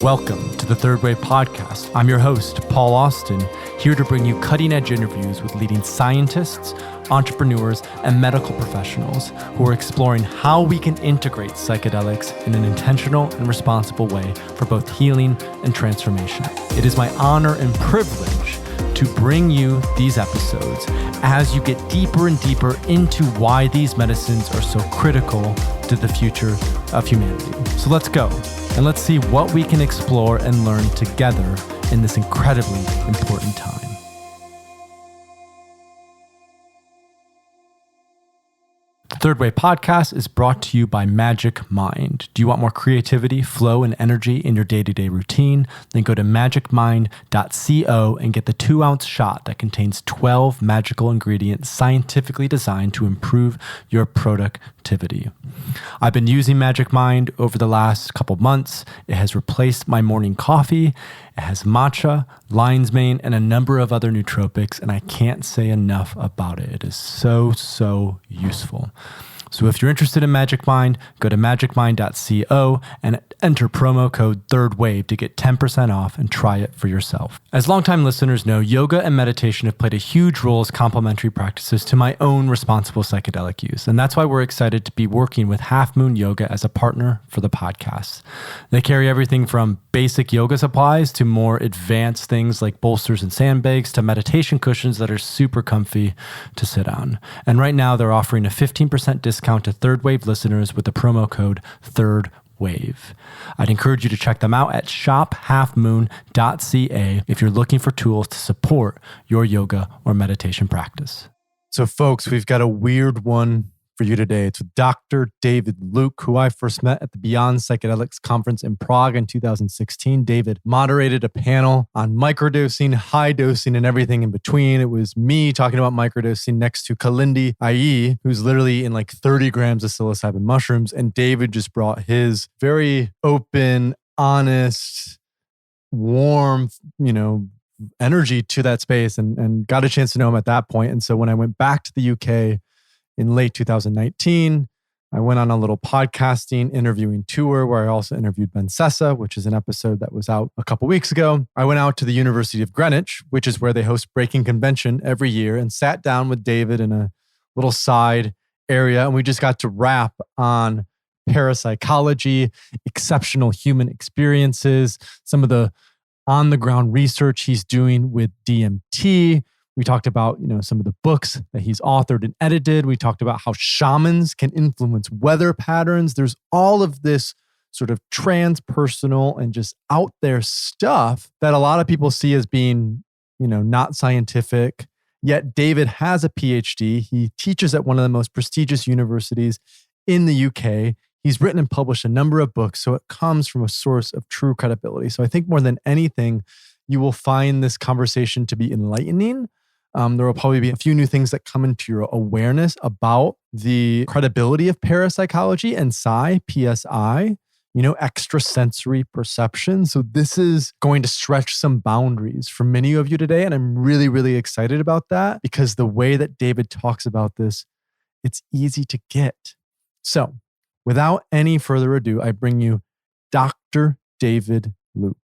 Welcome to the Third Wave Podcast. I'm your host, Paul Austin, here to bring you cutting-edge interviews with leading scientists, entrepreneurs, and medical professionals who are exploring how we can integrate psychedelics in an intentional and responsible way for both healing and transformation. It is my honor and privilege to bring you these episodes as you get deeper and deeper into why these medicines are so critical to the future of humanity. So let's go. And let's see what we can explore and learn together in this incredibly important time. The Third Way Podcast is brought to you by Magic Mind. Do you want more creativity, flow, and energy in your day-to-day routine? Then go to magicmind.co and get the 2-ounce shot that contains 12 magical ingredients scientifically designed to improve your productivity. I've been using Magic Mind over the last couple months. It has replaced my morning coffee. It has matcha, lion's mane, and a number of other nootropics, and I can't say enough about it. It is so useful. So if you're interested in Magic Mind, go to magicmind.co and enter promo code THIRDWAVE to get 10% off and try it for yourself. As longtime listeners know, yoga and meditation have played a huge role as complementary practices to my own responsible psychedelic use. And that's why we're excited to be working with Half Moon Yoga as a partner for the podcast. They carry everything from basic yoga supplies to more advanced things like bolsters and sandbags to meditation cushions that are super comfy to sit on. And right now they're offering a 15% discount to Third Wave listeners with the promo code THIRDWAVE. I'd encourage you to check them out at shophalfmoon.ca if you're looking for tools to support your yoga or meditation practice. So folks, we've got a weird one for you today. It's with Dr. David Luke, who I first met at the Beyond Psychedelics conference in Prague in 2016. David moderated a panel on microdosing, high dosing, and everything in between. It was me talking about microdosing next to Kalindi Ai, who's literally in like 30 grams of psilocybin mushrooms. And David just brought his very open, honest, warm, energy to that space and got a chance to know him at that point. And so when I went back to the UK in late 2019, I went on a little podcasting interviewing tour where I also interviewed Ben Sessa, which is an episode that was out a couple weeks ago. I went out to the University of Greenwich, which is where they host Breaking Convention every year, and sat down with David in a little side area. And we just got to rap on parapsychology, exceptional human experiences, some of the on-the-ground research he's doing with DMT. We talked about, some of the books that he's authored and edited. We talked about how shamans can influence weather patterns. There's all of this sort of transpersonal and just out there stuff that a lot of people see as being, not scientific. Yet David has a Ph.D. He teaches at one of the most prestigious universities in the UK. He's written and published a number of books, so it comes from a source of true credibility. So I think more than anything, you will find this conversation to be enlightening. There will probably be a few new things that come into your awareness about the credibility of parapsychology and PSI, extrasensory perception. So this is going to stretch some boundaries for many of you today. And I'm really, really excited about that because the way that David talks about this, it's easy to get. So without any further ado, I bring you Dr. David Luke.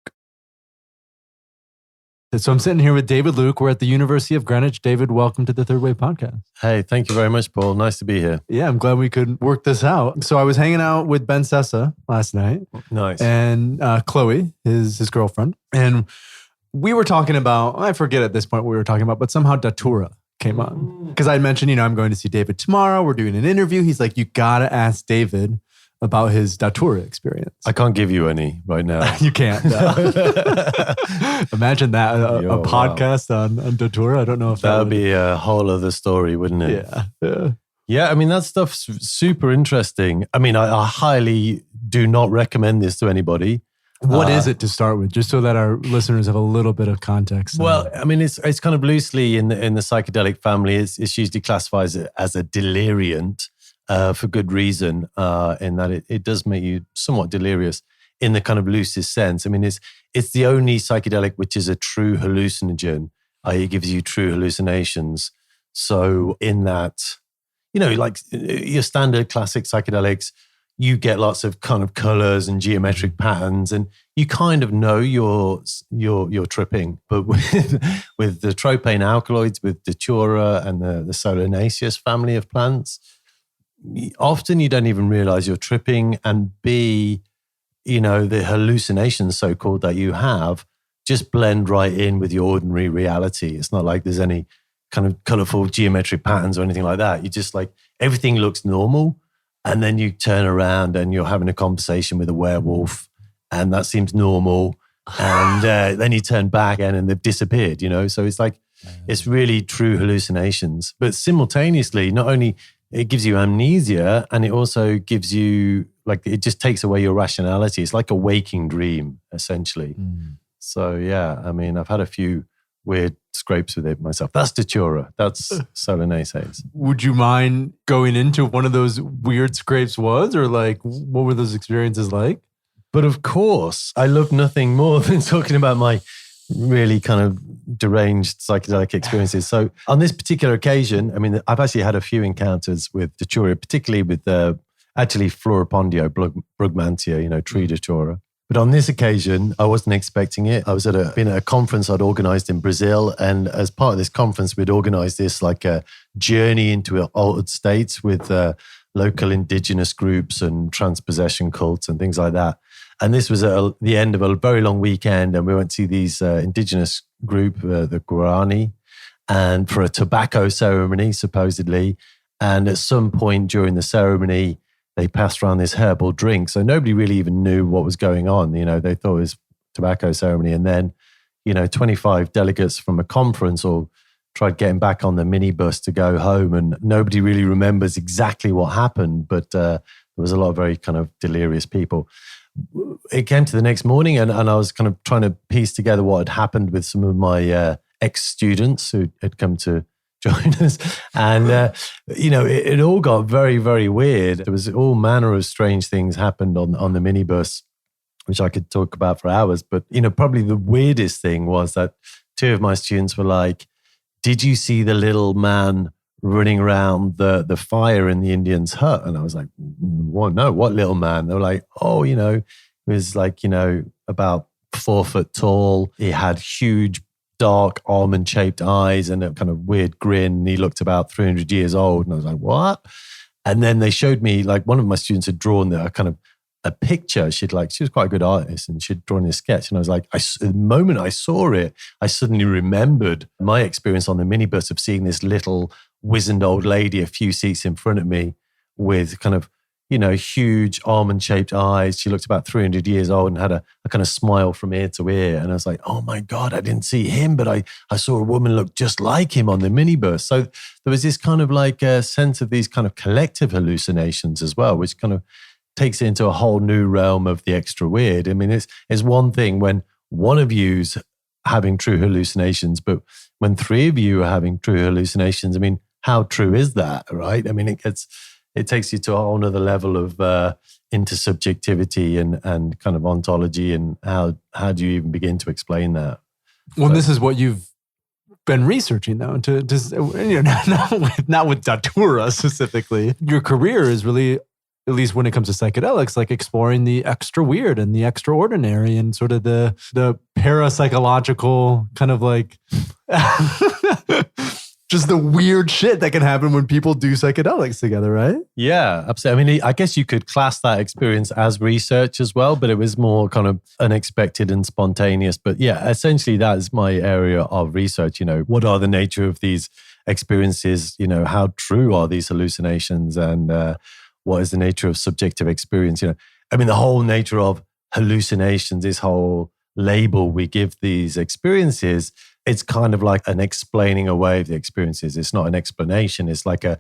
So I'm sitting here with David Luke. We're at the University of Greenwich. David, welcome to the Third Wave Podcast. Hey, thank you very much, Paul. Nice to be here. Yeah, I'm glad we could work this out. So I was hanging out with Ben Sessa last night. Nice. And Chloe, his girlfriend. And we were talking about, I forget at this point what we were talking about, but somehow Datura came on. Because I mentioned, I'm going to see David tomorrow. We're doing an interview. He's like, you got to ask David about his Datura experience. I can't give you any right now. You can't. No. Imagine that, a podcast on Datura. I don't know if that would be a whole other story, wouldn't it? Yeah. Yeah, that stuff's super interesting. I highly do not recommend this to anybody. What is it to start with, just so that our listeners have a little bit of context? Well, it's kind of loosely in the psychedelic family. It's usually classified as a deliriant. For good reason, in that it does make you somewhat delirious in the kind of loosest sense. It's the only psychedelic which is a true hallucinogen, i.e. gives you true hallucinations. So in that, like your standard classic psychedelics, you get lots of kind of colors and geometric patterns, and you kind of know you're tripping. But with the tropane alkaloids, with datura and the Solanaceous family of plants, often you don't even realize you're tripping, and B, the hallucinations, so-called, that you have just blend right in with your ordinary reality. It's not like there's any kind of colorful geometric patterns or anything like that. You just like, everything looks normal. And then you turn around and you're having a conversation with a werewolf, and that seems normal. And then you turn back and they've disappeared, So it's like, it's really true hallucinations. But simultaneously, not only it gives you amnesia, and it also gives you, like, it just takes away your rationality. It's like a waking dream, essentially. So yeah, I mean, I've had a few weird scrapes with it myself. That's datura. That's Solanaceous. Would you mind going into one of those weird scrapes was, or like, what were those experiences like? But of course, I love nothing more than talking about my really kind of deranged psychedelic experiences. So on this particular occasion, I mean, I've actually had a few encounters with datura, particularly with actually Floripondio, Brugmansia, tree datura. But on this occasion, I wasn't expecting it. I was been at a conference I'd organized in Brazil. And as part of this conference, we'd organized this like a journey into altered states with local indigenous groups and transpossession cults and things like that. And this was at the end of a very long weekend. And we went to these indigenous group, the Guarani, and for a tobacco ceremony, supposedly. And at some point during the ceremony, they passed around this herbal drink. So nobody really even knew what was going on. They thought it was tobacco ceremony. And then, 25 delegates from a conference all tried getting back on the minibus to go home. And nobody really remembers exactly what happened. But there was a lot of very kind of delirious people. It came to the next morning, and I was kind of trying to piece together what had happened with some of my ex-students who had come to join us. And, it all got very, very weird. There was all manner of strange things happened on the minibus, which I could talk about for hours. But, probably the weirdest thing was that two of my students were like, did you see the little man running around the fire in the Indian's hut? And I was like, what? No, what little man? They were like, he was like, about 4 foot tall. He had huge, dark, almond-shaped eyes and a kind of weird grin. He looked about 300 years old. And I was like, what? And then they showed me, like, one of my students had drawn a picture. She was quite a good artist, and she'd drawn a sketch. And I was like, the moment I saw it, I suddenly remembered my experience on the minibus of seeing this little wizened old lady a few seats in front of me with kind of, huge almond-shaped eyes. She looked about 300 years old and had a kind of smile from ear to ear. And I was like, oh my God, I didn't see him, but I saw a woman look just like him on the minibus. So there was this kind of like a sense of these kind of collective hallucinations as well, which kind of takes it into a whole new realm of the extra weird. I mean, it's one thing when one of you's having true hallucinations, but when 3 of you are having true hallucinations, I mean, how true is that, right? I mean, it takes you to a whole nother level of intersubjectivity and kind of ontology, and how do you even begin to explain that? Well, this is what you've been researching, though, not with datura specifically. Your career is really, at least when it comes to psychedelics, like exploring the extra weird and the extraordinary and sort of the parapsychological kind of like just the weird shit that can happen when people do psychedelics together, right? Yeah, absolutely. I mean, I guess you could class that experience as research as well, but it was more kind of unexpected and spontaneous. But yeah, essentially that is my area of research. What are the nature of these experiences? How true are these hallucinations? And what is the nature of subjective experience? I mean, the whole nature of hallucinations, this whole label we give these experiences, it's kind of like an explaining away of the experiences. It's not an explanation. It's like a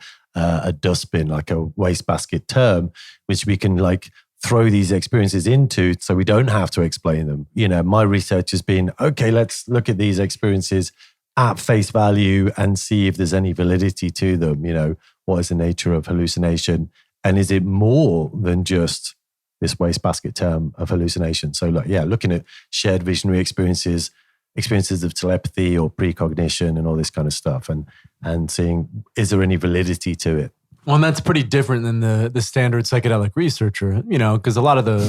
dustbin, like a wastebasket term, which we can like throw these experiences into so we don't have to explain them. My research has been, okay, let's look at these experiences at face value and see if there's any validity to them. What is the nature of hallucination? And is it more than just this wastebasket term of hallucination? So looking at shared visionary experiences of telepathy or precognition and all this kind of stuff, and seeing, is there any validity to it? Well, and that's pretty different than the standard psychedelic researcher, because a lot of the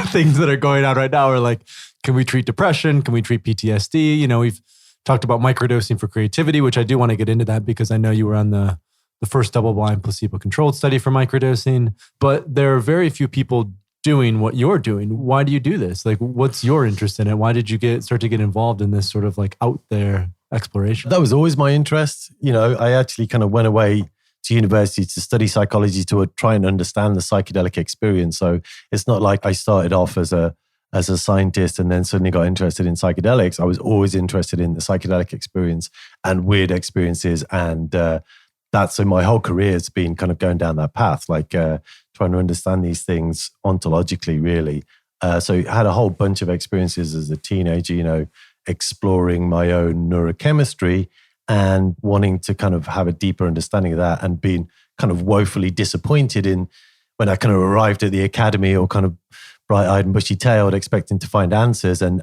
things that are going on right now are like, can we treat depression? Can we treat PTSD? We've talked about microdosing for creativity, which I do want to get into that because I know you were on the first double-blind placebo-controlled study for microdosing, but there are very few people doing what you're doing. Why do you do this? Like, what's your interest in it? Why did you start to get involved in this sort of like out there exploration? That was always my interest. I actually kind of went away to university to study psychology to try and understand the psychedelic experience. So it's not like I started off as a scientist and then suddenly got interested in psychedelics. I was always interested in the psychedelic experience and weird experiences. And so my whole career has been kind of going down that path, like trying to understand these things ontologically, really. So I had a whole bunch of experiences as a teenager, exploring my own neurochemistry and wanting to kind of have a deeper understanding of that, and being kind of woefully disappointed when I kind of arrived at the academy, or kind of bright-eyed and bushy-tailed, expecting to find answers. And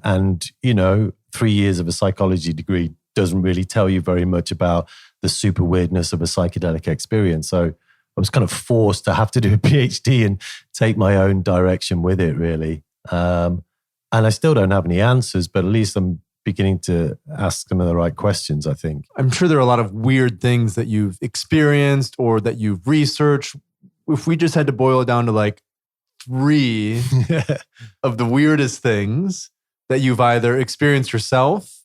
3 years of a psychology degree doesn't really tell you very much about the super weirdness of a psychedelic experience. So I was kind of forced to have to do a PhD and take my own direction with it, really. And I still don't have any answers, but at least I'm beginning to ask some of the right questions, I think. I'm sure there are a lot of weird things that you've experienced or that you've researched. If we just had to boil it down to like 3 of the weirdest things that you've either experienced yourself.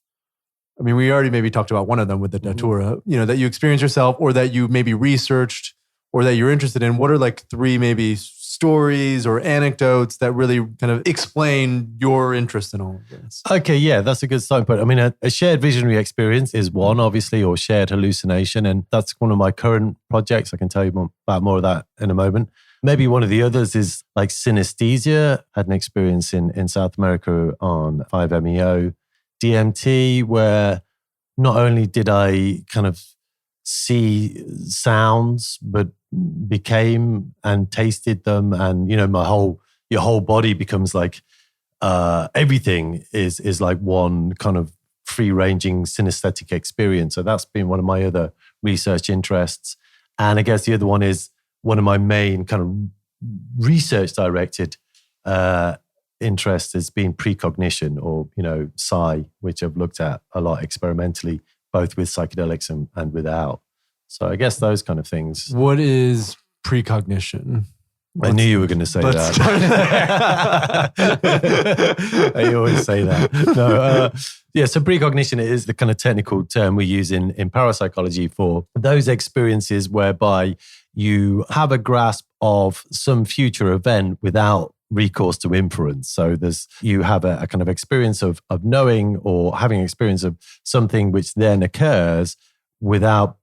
I mean, we already maybe talked about one of them with the datura, that you experienced yourself, or that you maybe researched, or that you're interested in. What are like 3 maybe stories or anecdotes that really kind of explain your interest in all of this? Okay, yeah, that's a good starting point. I mean, a shared visionary experience is one, obviously, or shared hallucination. And that's one of my current projects. I can tell you about more of that in a moment. Maybe one of the others is like synesthesia. I had an experience in South America on 5-MeO, DMT, where not only did I kind of see sounds, but became and tasted them, and your whole body becomes like everything is like one kind of free-ranging synesthetic experience. So that's been one of my other research interests. And I guess the other one is one of my main kind of research-directed interests has been precognition, or psi, which I've looked at a lot experimentally, both with psychedelics and without. So I guess those kind of things. What is precognition? I knew you were going to say that. I always say that. No, so precognition is the kind of technical term we use in parapsychology for those experiences whereby you have a grasp of some future event without recourse to inference. So you have a kind of experience of knowing, or having experience of something which then occurs without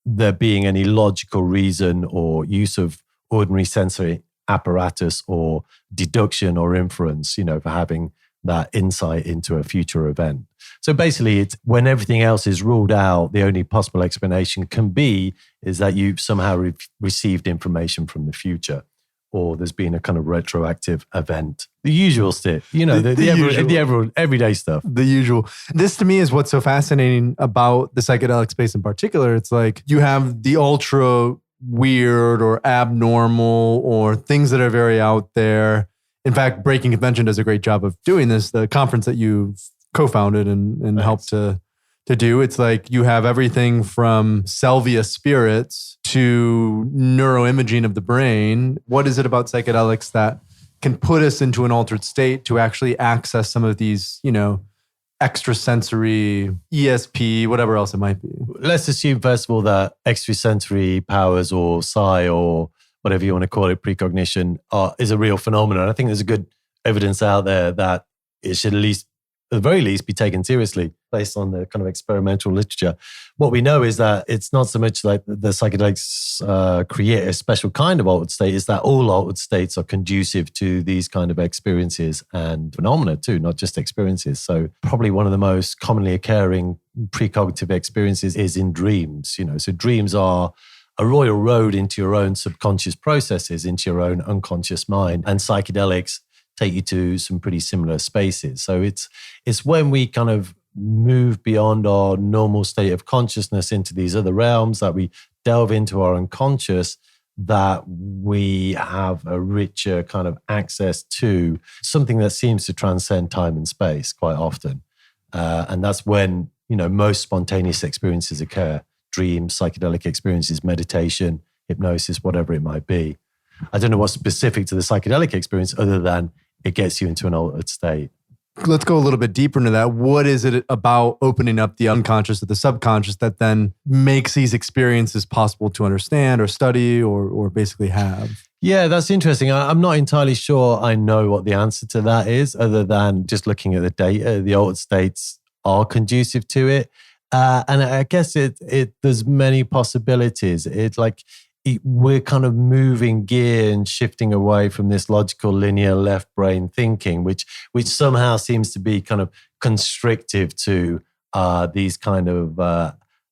there being any logical reason or use of ordinary sensory apparatus or deduction or inference, for having that insight into a future event. So basically, it's when everything else is ruled out, the only possible explanation can be is that you've somehow received information from the future, or there's been a kind of retroactive event. The usual stuff, the everyday stuff. The usual. This to me is what's so fascinating about the psychedelic space in particular. It's like you have the ultra weird or abnormal or things that are very out there. In fact, Breaking Convention does a great job of doing this. The conference that you've co-founded and helped to do. It's like you have everything from salvia spirits to neuroimaging of the brain. What is it about psychedelics that can put us into an altered state to actually access some of these, extrasensory, ESP, whatever else it might be? Let's assume, first of all, that extrasensory powers, or psi, or whatever you want to call it, precognition, is a real phenomenon. I think there's a good evidence out there that it should at the very least, be taken seriously based on the kind of experimental literature. What we know is that it's not so much like the psychedelics create a special kind of altered state, is that all altered states are conducive to these kind of experiences and phenomena too, not just experiences. So probably one of the most commonly occurring precognitive experiences is in dreams. So dreams are a royal road into your own subconscious processes, into your own unconscious mind, and psychedelics take you to some pretty similar spaces. So it's when we kind of move beyond our normal state of consciousness into these other realms that we delve into our unconscious, that we have a richer kind of access to something that seems to transcend time and space quite often. And that's when, most spontaneous experiences occur: dreams, psychedelic experiences, meditation, hypnosis, whatever it might be. I don't know what's specific to the psychedelic experience other than it gets you into an altered state. Let's go a little bit deeper into that. What is it about opening up the unconscious or the subconscious that then makes these experiences possible to understand or study or basically have? Yeah, that's interesting. I'm not entirely sure I know what the answer to that is, other than just looking at the data. The altered states are conducive to it. And I guess there's many possibilities. We're kind of moving gear and shifting away from this logical linear left brain thinking, which somehow seems to be kind of constrictive to these kind of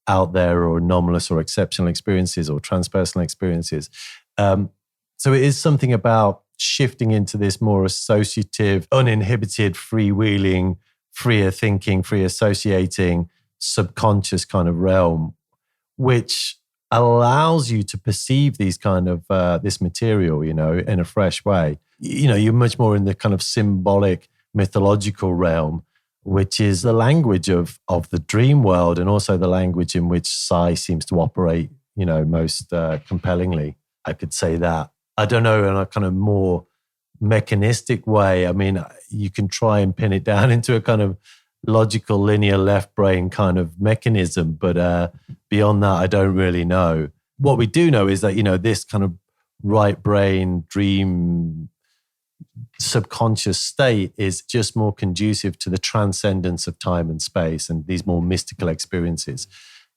out there or anomalous or exceptional experiences or transpersonal experiences. So it is something about shifting into this more associative, uninhibited, freewheeling, freer thinking, free associating, subconscious kind of realm, which allows you to perceive these kind of this material, in a fresh way. You're much more in the kind of symbolic, mythological realm, which is the language of the dream world, and also the language in which Psi seems to operate, most compellingly. I could say that. I don't know, in a kind of more mechanistic way. I mean, you can try and pin it down into a kind of logical linear left brain kind of mechanism, but beyond that I don't really know. What we do know is that this kind of right brain dream subconscious state is just more conducive to the transcendence of time and space and these more mystical experiences.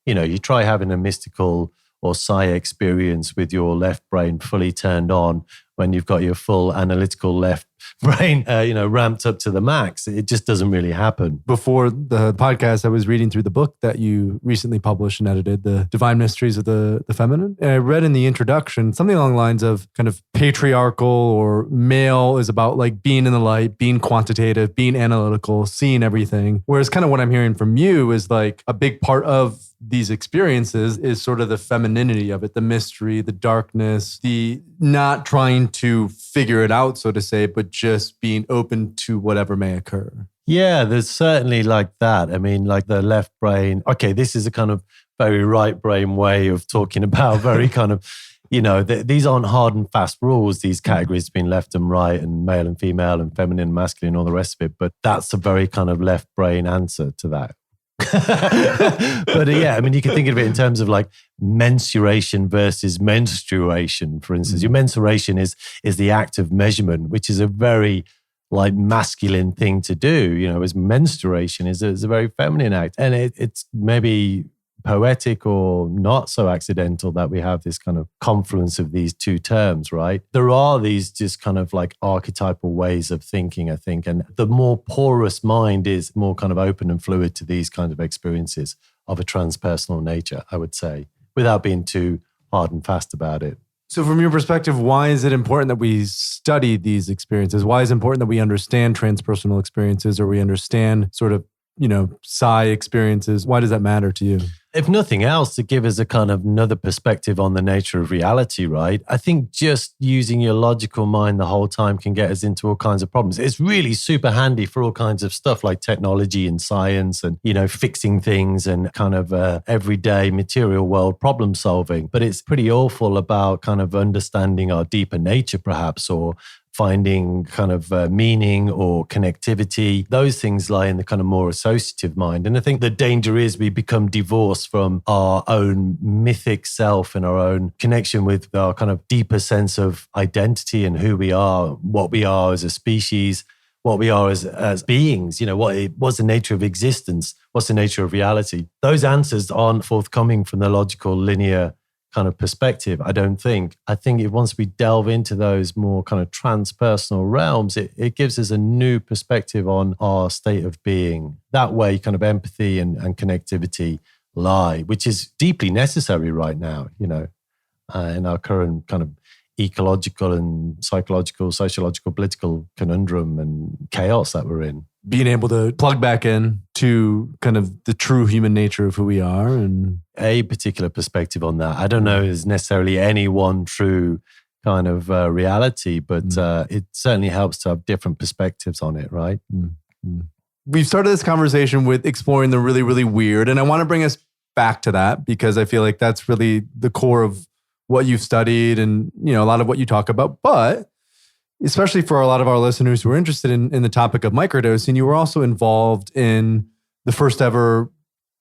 You try having a mystical or psi experience with your left brain fully turned on when you've got your full analytical left brain, ramped up to the max. It just doesn't really happen. Before the podcast, I was reading through the book that you recently published and edited, The Divine Mysteries of the Feminine. And I read in the introduction something along the lines of kind of patriarchal or male is about like being in the light, being quantitative, being analytical, seeing everything. Whereas kind of what I'm hearing from you is like a big part of these experiences is sort of the femininity of it, the mystery, the darkness, the not trying to figure it out, so to say, but just being open to whatever may occur. Yeah, there's certainly like that. I mean, like the left brain. Okay, this is a kind of very right brain way of talking about very kind of, these aren't hard and fast rules, these categories between left and right and male and female and feminine and masculine and all the rest of it. But that's a very kind of left brain answer to that. But yeah, I mean, you can think of it in terms of like mensuration versus menstruation, for instance. Your mensuration is the act of measurement, which is a very like masculine thing to do, as menstruation is a very feminine act. And it's maybe poetic or not so accidental that we have this kind of confluence of these two terms, right? There are these just kind of like archetypal ways of thinking, I think. And the more porous mind is more kind of open and fluid to these kind of experiences of a transpersonal nature, I would say, without being too hard and fast about it. So from your perspective, why is it important that we study these experiences? Why is it important that we understand transpersonal experiences, or we understand sort of, psi experiences? Why does that matter to you? If nothing else, to give us a kind of another perspective on the nature of reality, right? I think just using your logical mind the whole time can get us into all kinds of problems. It's really super handy for all kinds of stuff like technology and science and, fixing things and kind of everyday material world problem solving. But it's pretty awful about kind of understanding our deeper nature, perhaps, or finding kind of meaning or connectivity. Those things lie in the kind of more associative mind. And I think the danger is we become divorced from our own mythic self and our own connection with our kind of deeper sense of identity and who we are, what we are as a species, what we are as beings, what's the nature of existence, what's the nature of reality. Those answers aren't forthcoming from the logical linear kind of perspective, I don't think. I think once we delve into those more kind of transpersonal realms, it gives us a new perspective on our state of being. That way, kind of empathy and connectivity lie, which is deeply necessary right now, in our current kind of ecological and psychological, sociological, political conundrum and chaos that we're in. being able to plug back in to kind of the true human nature of who we are. And a particular perspective on that. I don't know is necessarily any one true kind of reality, but it certainly helps to have different perspectives on it, right? We've started this conversation with exploring the really, really weird. And I want to bring us back to that because I feel like that's really the core of what you've studied and, a lot of what you talk about. But especially for a lot of our listeners who are interested in the topic of microdosing, you were also involved in the first ever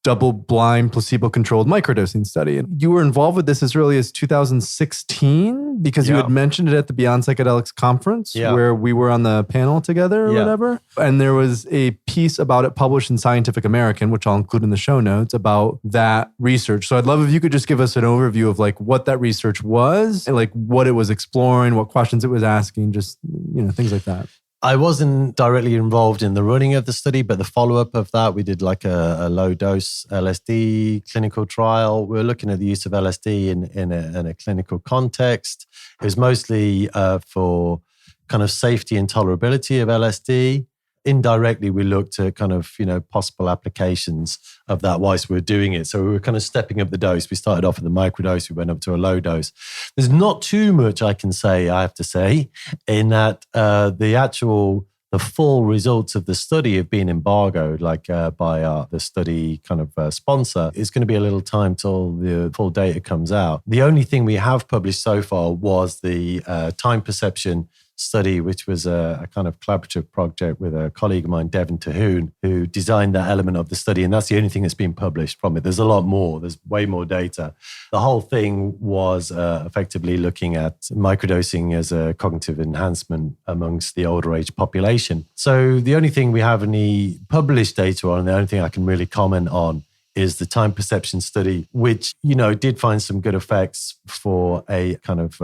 double-blind, placebo-controlled microdosing study. And you were involved with this as early as 2016 because you had mentioned it at the Beyond Psychedelics conference where we were on the panel together or whatever. And there was a piece about it published in Scientific American, which I'll include in the show notes, about that research. So I'd love if you could just give us an overview of like what that research was and like what it was exploring, what questions it was asking, just, things like that. I wasn't directly involved in the running of the study, but the follow-up of that, we did like a low-dose LSD clinical trial. We were looking at the use of LSD in a clinical context. It was mostly for kind of safety and tolerability of LSD. Indirectly, we looked at kind of, possible applications of that whilst we were doing it. So we were kind of stepping up the dose. We started off with a microdose. We went up to a low dose. There's not too much I can say, I have to say, in that the full results of the study have been embargoed, by the study kind of sponsor. It's going to be a little time till the full data comes out. The only thing we have published so far was the time perception study, which was a kind of collaborative project with a colleague of mine, Devin Terhune, who designed that element of the study. And that's the only thing that's been published from it. There's a lot more. There's way more data. The whole thing was effectively looking at microdosing as a cognitive enhancement amongst the older age population. So the only thing we have any published data on, and the only thing I can really comment on, is the time perception study, which, did find some good effects for a kind of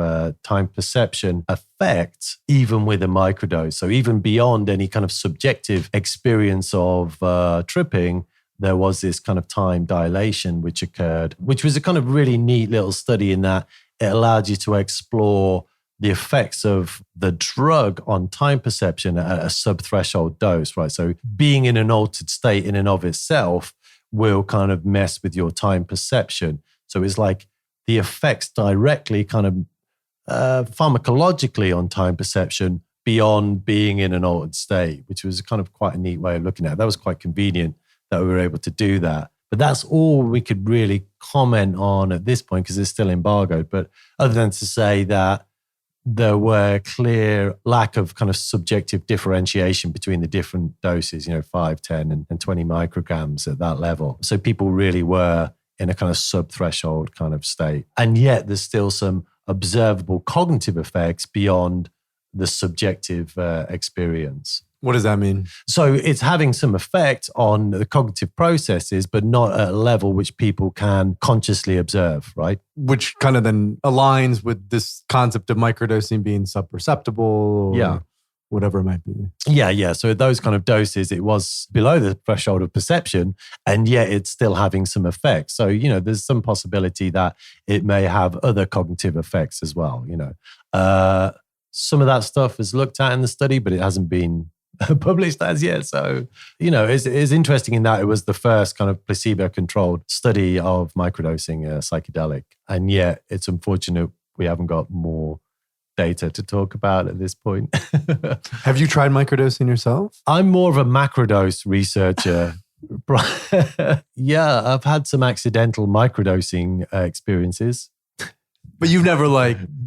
time perception effect, even with a microdose. So even beyond any kind of subjective experience of tripping, there was this kind of time dilation which occurred, which was a kind of really neat little study in that it allowed you to explore the effects of the drug on time perception at a sub-threshold dose, right? So being in an altered state in and of itself will kind of mess with your time perception. So it's like the effects directly kind of pharmacologically on time perception beyond being in an altered state, which was kind of quite a neat way of looking at it. That was quite convenient that we were able to do that. But that's all we could really comment on at this point because it's still embargoed. But other than to say that there were clear lack of kind of subjective differentiation between the different doses, 5, 10, and 20 micrograms at that level. So people really were in a kind of sub-threshold kind of state. And yet there's still some observable cognitive effects beyond the subjective experience. What does that mean? So it's having some effect on the cognitive processes, but not at a level which people can consciously observe, right? Which kind of then aligns with this concept of microdosing being subperceptible or whatever it might be. Yeah. So at those kind of doses, it was below the threshold of perception, and yet it's still having some effects. So, there's some possibility that it may have other cognitive effects as well, Some of that stuff is looked at in the study, but it hasn't been published as yet. So, it's interesting in that it was the first kind of placebo-controlled study of microdosing a psychedelic. And yet it's unfortunate we haven't got more data to talk about at this point. Have you tried microdosing yourself? I'm more of a macrodose researcher. Yeah, I've had some accidental microdosing experiences. But you've never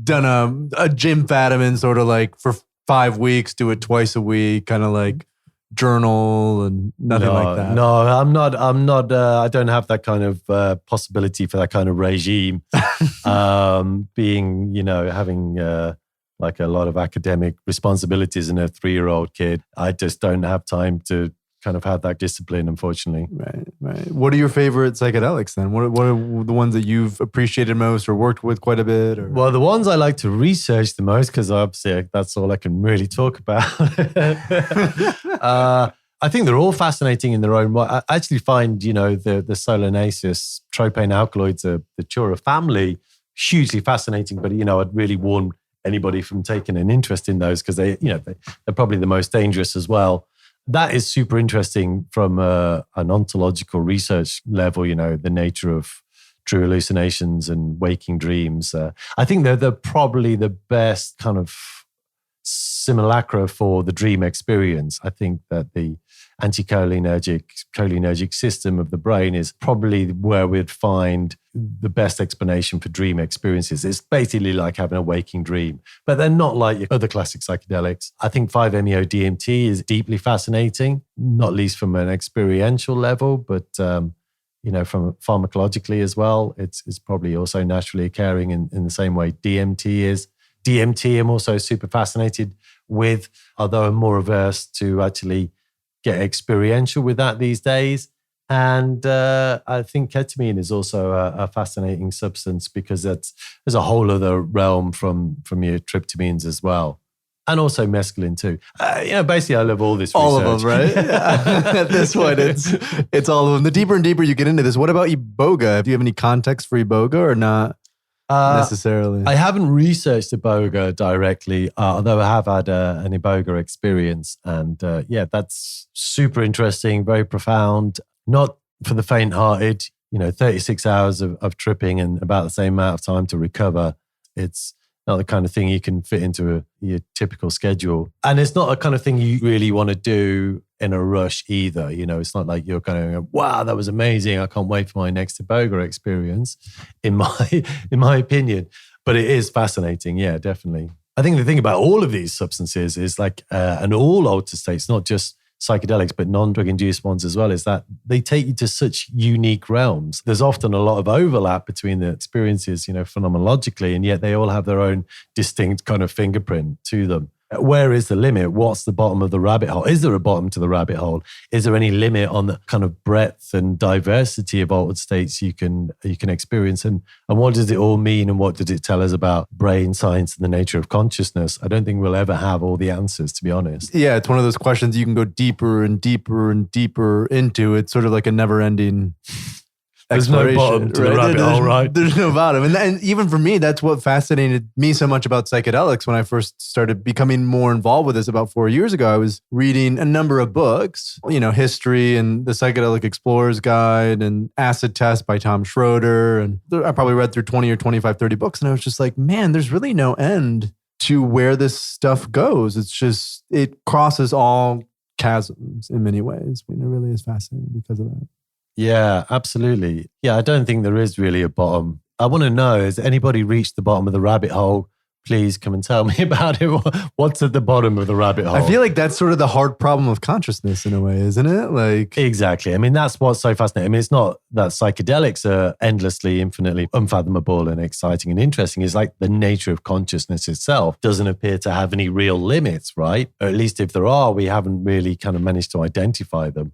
done a gym vitamin sort of for 5 weeks, do it twice a week, kind of journal and nothing like that. No, I'm not. I don't have that kind of possibility for that kind of regime. Being, having a lot of academic responsibilities and a 3-year-old kid, I just don't have time to kind of have that discipline, unfortunately. Right. What are your favorite psychedelics then? What are the ones that you've appreciated most or worked with quite a bit? Or? Well, the ones I like to research the most, because obviously that's all I can really talk about. I think they're all fascinating in their own way. I actually find, the solanaceous tropane alkaloids, the Chura family, hugely fascinating. But, I'd really warn anybody from taking an interest in those because they're probably the most dangerous as well. that is super interesting from an ontological research level, the nature of true hallucinations and waking dreams. I think they're probably the best kind of simulacra for the dream experience. I think that the cholinergic system of the brain is probably where we'd find the best explanation for dream experiences. It's basically like having a waking dream, but they're not like your other classic psychedelics. I think 5-MeO-DMT is deeply fascinating, not least from an experiential level, but from pharmacologically as well. It's probably also naturally occurring in the same way DMT is. DMT I'm also super fascinated with, although I'm more averse to actually get experiential with that these days. And I think ketamine is also a fascinating substance because there's a whole other realm from your tryptamines as well. And also mescaline too. Basically I love all this research. All of them, right? At this point, it's all of them. The deeper and deeper you get into this, what about Iboga? Do you have any context for Iboga or not? Necessarily. I haven't researched Iboga directly, although I have had an Iboga experience. And that's super interesting, very profound, not for the faint-hearted. 36 hours of tripping and about the same amount of time to recover. It's not the kind of thing you can fit into your typical schedule. And it's not a kind of thing you really want to do in a rush either. It's not like you're kind of, wow, that was amazing. I can't wait for my next Iboga experience, in my opinion. But it is fascinating. Yeah, definitely. I think the thing about all of these substances is like, and all altered states, not just psychedelics, but non-drug induced ones as well, is that they take you to such unique realms. There's often a lot of overlap between the experiences, phenomenologically, and yet they all have their own distinct kind of fingerprint to them. Where is the limit? What's the bottom of the rabbit hole? Is there a bottom to the rabbit hole? Is there any limit on the kind of breadth and diversity of altered states you can experience? And what does it all mean? And what does it tell us about brain science and the nature of consciousness? I don't think we'll ever have all the answers, to be honest. Yeah, it's one of those questions you can go deeper and deeper and deeper into. It's sort of like a never-ending There's no bottom to the rabbit hole, right? There's no bottom. And even for me, that's what fascinated me so much about psychedelics when I first started becoming more involved with this about 4 years ago. I was reading a number of books, history and the Psychedelic Explorer's Guide and Acid Test by Tom Schroeder. And I probably read through 20 or 25, 30 books. And I was just like, man, there's really no end to where this stuff goes. It's just, it crosses all chasms in many ways. It really is fascinating because of that. Yeah, absolutely. Yeah, I don't think there is really a bottom. I want to know, has anybody reached the bottom of the rabbit hole? Please come and tell me about it. What's at the bottom of the rabbit hole? I feel like that's sort of the hard problem of consciousness in a way, isn't it? Like Exactly. I mean, that's what's so fascinating. I mean, it's not that psychedelics are endlessly, infinitely unfathomable and exciting and interesting. It's like the nature of consciousness itself doesn't appear to have any real limits, right? Or at least if there are, we haven't really kind of managed to identify them.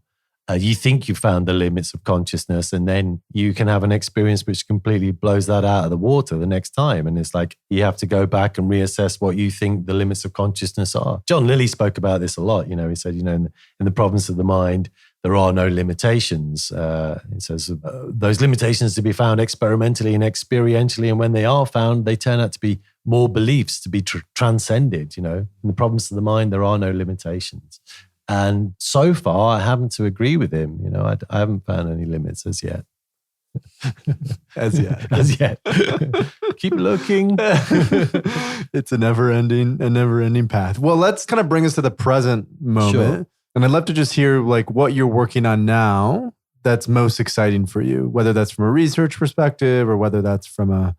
You think you found the limits of consciousness, and then you can have an experience which completely blows that out of the water the next time. And it's like you have to go back and reassess what you think the limits of consciousness are. John Lilly spoke about this a lot. He said, in the province of the mind, there are no limitations. He says those limitations to be found experimentally and experientially, and when they are found, they turn out to be more beliefs to be transcended. In the province of the mind, there are no limitations. And so far, I happen to agree with him. I haven't found any limits as yet. As yet. As yet. Keep looking. It's a never-ending path. Well, let's kind of bring us to the present moment. Sure. And I'd love to just hear like what you're working on now that's most exciting for you, whether that's from a research perspective or whether that's from a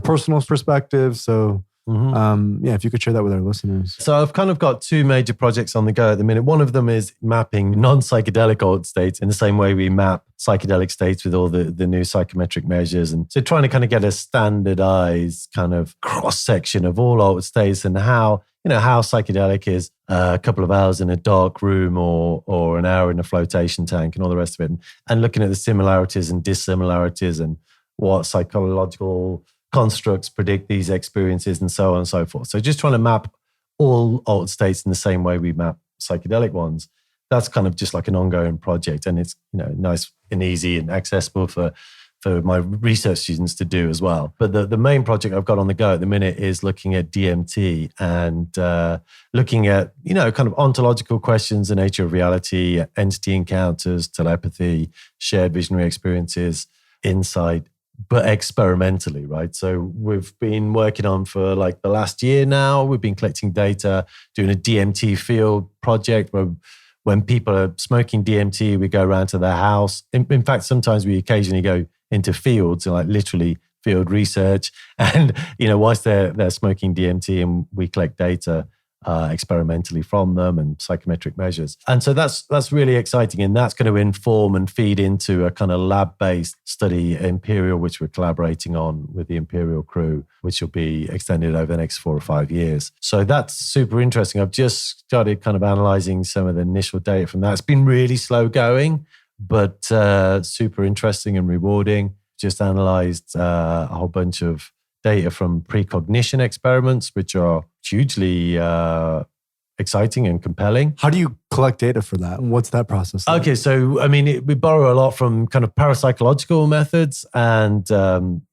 personal perspective. So if you could share that with our listeners. So I've kind of got two major projects on the go at the minute. One of them is mapping non-psychedelic altered states in the same way we map psychedelic states with all the new psychometric measures. And so trying to kind of get a standardized kind of cross-section of all altered states and how psychedelic is a couple of hours in a dark room or an hour in a flotation tank and all the rest of it. And looking at the similarities and dissimilarities and what psychological constructs predict these experiences and so on and so forth. So just trying to map all altered states in the same way we map psychedelic ones. That's kind of just like an ongoing project, and it's nice and easy and accessible for for my research students to do as well. But the main project I've got on the go at the minute is looking at DMT and looking at, kind of ontological questions, the nature of reality, entity encounters, telepathy, shared visionary experiences, insight, but experimentally, right? So we've been working on for like the last year now. We've been collecting data, doing a DMT field project where when people are smoking DMT, we go around to their house. In fact, sometimes we occasionally go into fields and like literally field research. And, whilst they're smoking DMT and we collect data experimentally from them and psychometric measures. And so that's really exciting. And that's going to inform and feed into a kind of lab-based study, Imperial, which we're collaborating on with the Imperial crew, which will be extended over the next 4 or 5 years. So that's super interesting. I've just started kind of analyzing some of the initial data from that. It's been really slow going, but super interesting and rewarding. Just analyzed a whole bunch of data from precognition experiments, which are hugely exciting and compelling. How do you collect data for that? And what's that process like? Okay, so we borrow a lot from kind of parapsychological methods, and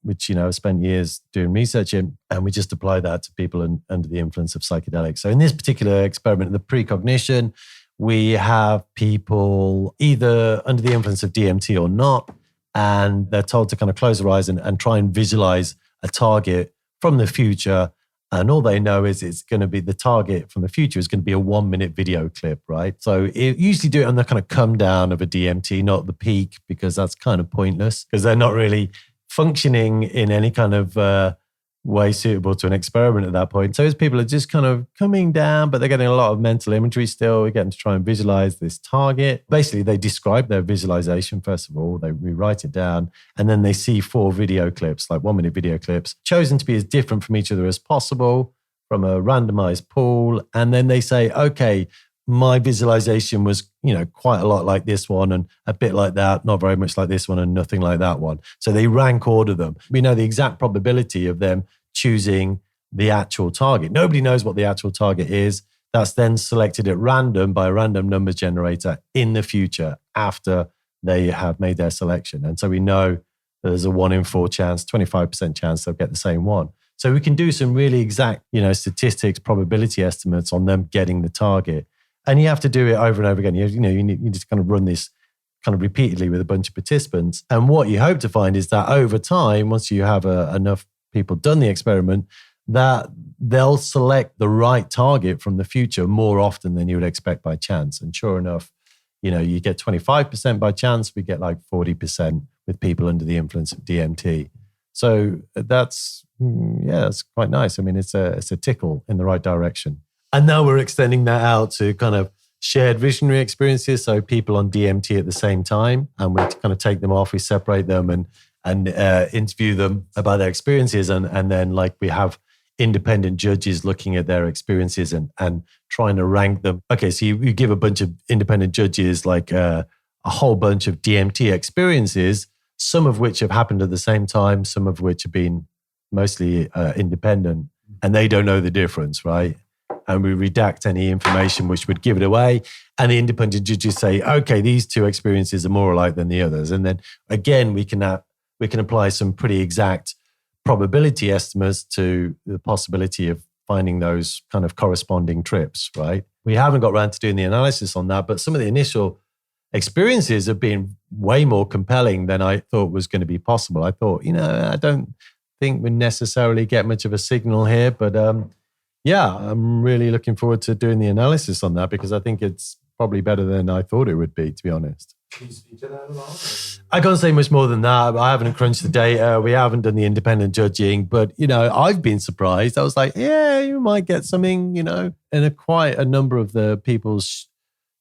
which I've spent years doing research in, and we just apply that to people under the influence of psychedelics. So in this particular experiment, the precognition, we have people either under the influence of DMT or not, and they're told to kind of close their eyes and try and visualize a target from the future. And all they know is it's going to be the target from the future is going to be a 1-minute video clip, right? So it usually do it on the kind of come down of a DMT, not the peak, because that's kind of pointless because they're not really functioning in any kind of way suitable to an experiment at that point. So as people are just kind of coming down, but they're getting a lot of mental imagery still. We're getting to try and visualize this target. Basically, they describe their visualization first of all. We write it down, and then they see 4 video clips, like 1-minute video clips, chosen to be as different from each other as possible from a randomized pool. And then they say, okay, my visualization was, quite a lot like this one and a bit like that, not very much like this one and nothing like that one. So they rank order them. We know the exact probability of them choosing the actual target. Nobody knows what the actual target is. That's then selected at random by a random number generator in the future after they have made their selection. And so we know there's a 1 in 4 chance, 25% chance they'll get the same one. So we can do some really exact, statistics, probability estimates on them getting the target. And you have to do it over and over again. You need to kind of run this kind of repeatedly with a bunch of participants. And what you hope to find is that over time, once you have enough people done the experiment, that they'll select the right target from the future more often than you would expect by chance. And sure enough, you get 25% by chance, we get like 40% with people under the influence of DMT. So that's quite nice. I mean, it's a tickle in the right direction. And now we're extending that out to kind of shared visionary experiences. So people on DMT at the same time, and we kind of take them off, we separate them and interview them about their experiences. And then like we have independent judges looking at their experiences and trying to rank them. Okay, so you give a bunch of independent judges like a whole bunch of DMT experiences, some of which have happened at the same time, some of which have been mostly independent, and they don't know the difference, right? And we redact any information which would give it away. And the independent judges say, okay, these 2 experiences are more alike than the others. And then again, we can apply some pretty exact probability estimates to the possibility of finding those kind of corresponding trips, right? We haven't got around to doing the analysis on that, but some of the initial experiences have been way more compelling than I thought was going to be possible. I thought, I don't think we necessarily get much of a signal here, but I'm really looking forward to doing the analysis on that because I think it's probably better than I thought it would be, to be honest. Can you speak to that at all? I can't say much more than that. I haven't crunched the data. We haven't done the independent judging, but, I've been surprised. I was like, yeah, you might get something, in quite a number of the people's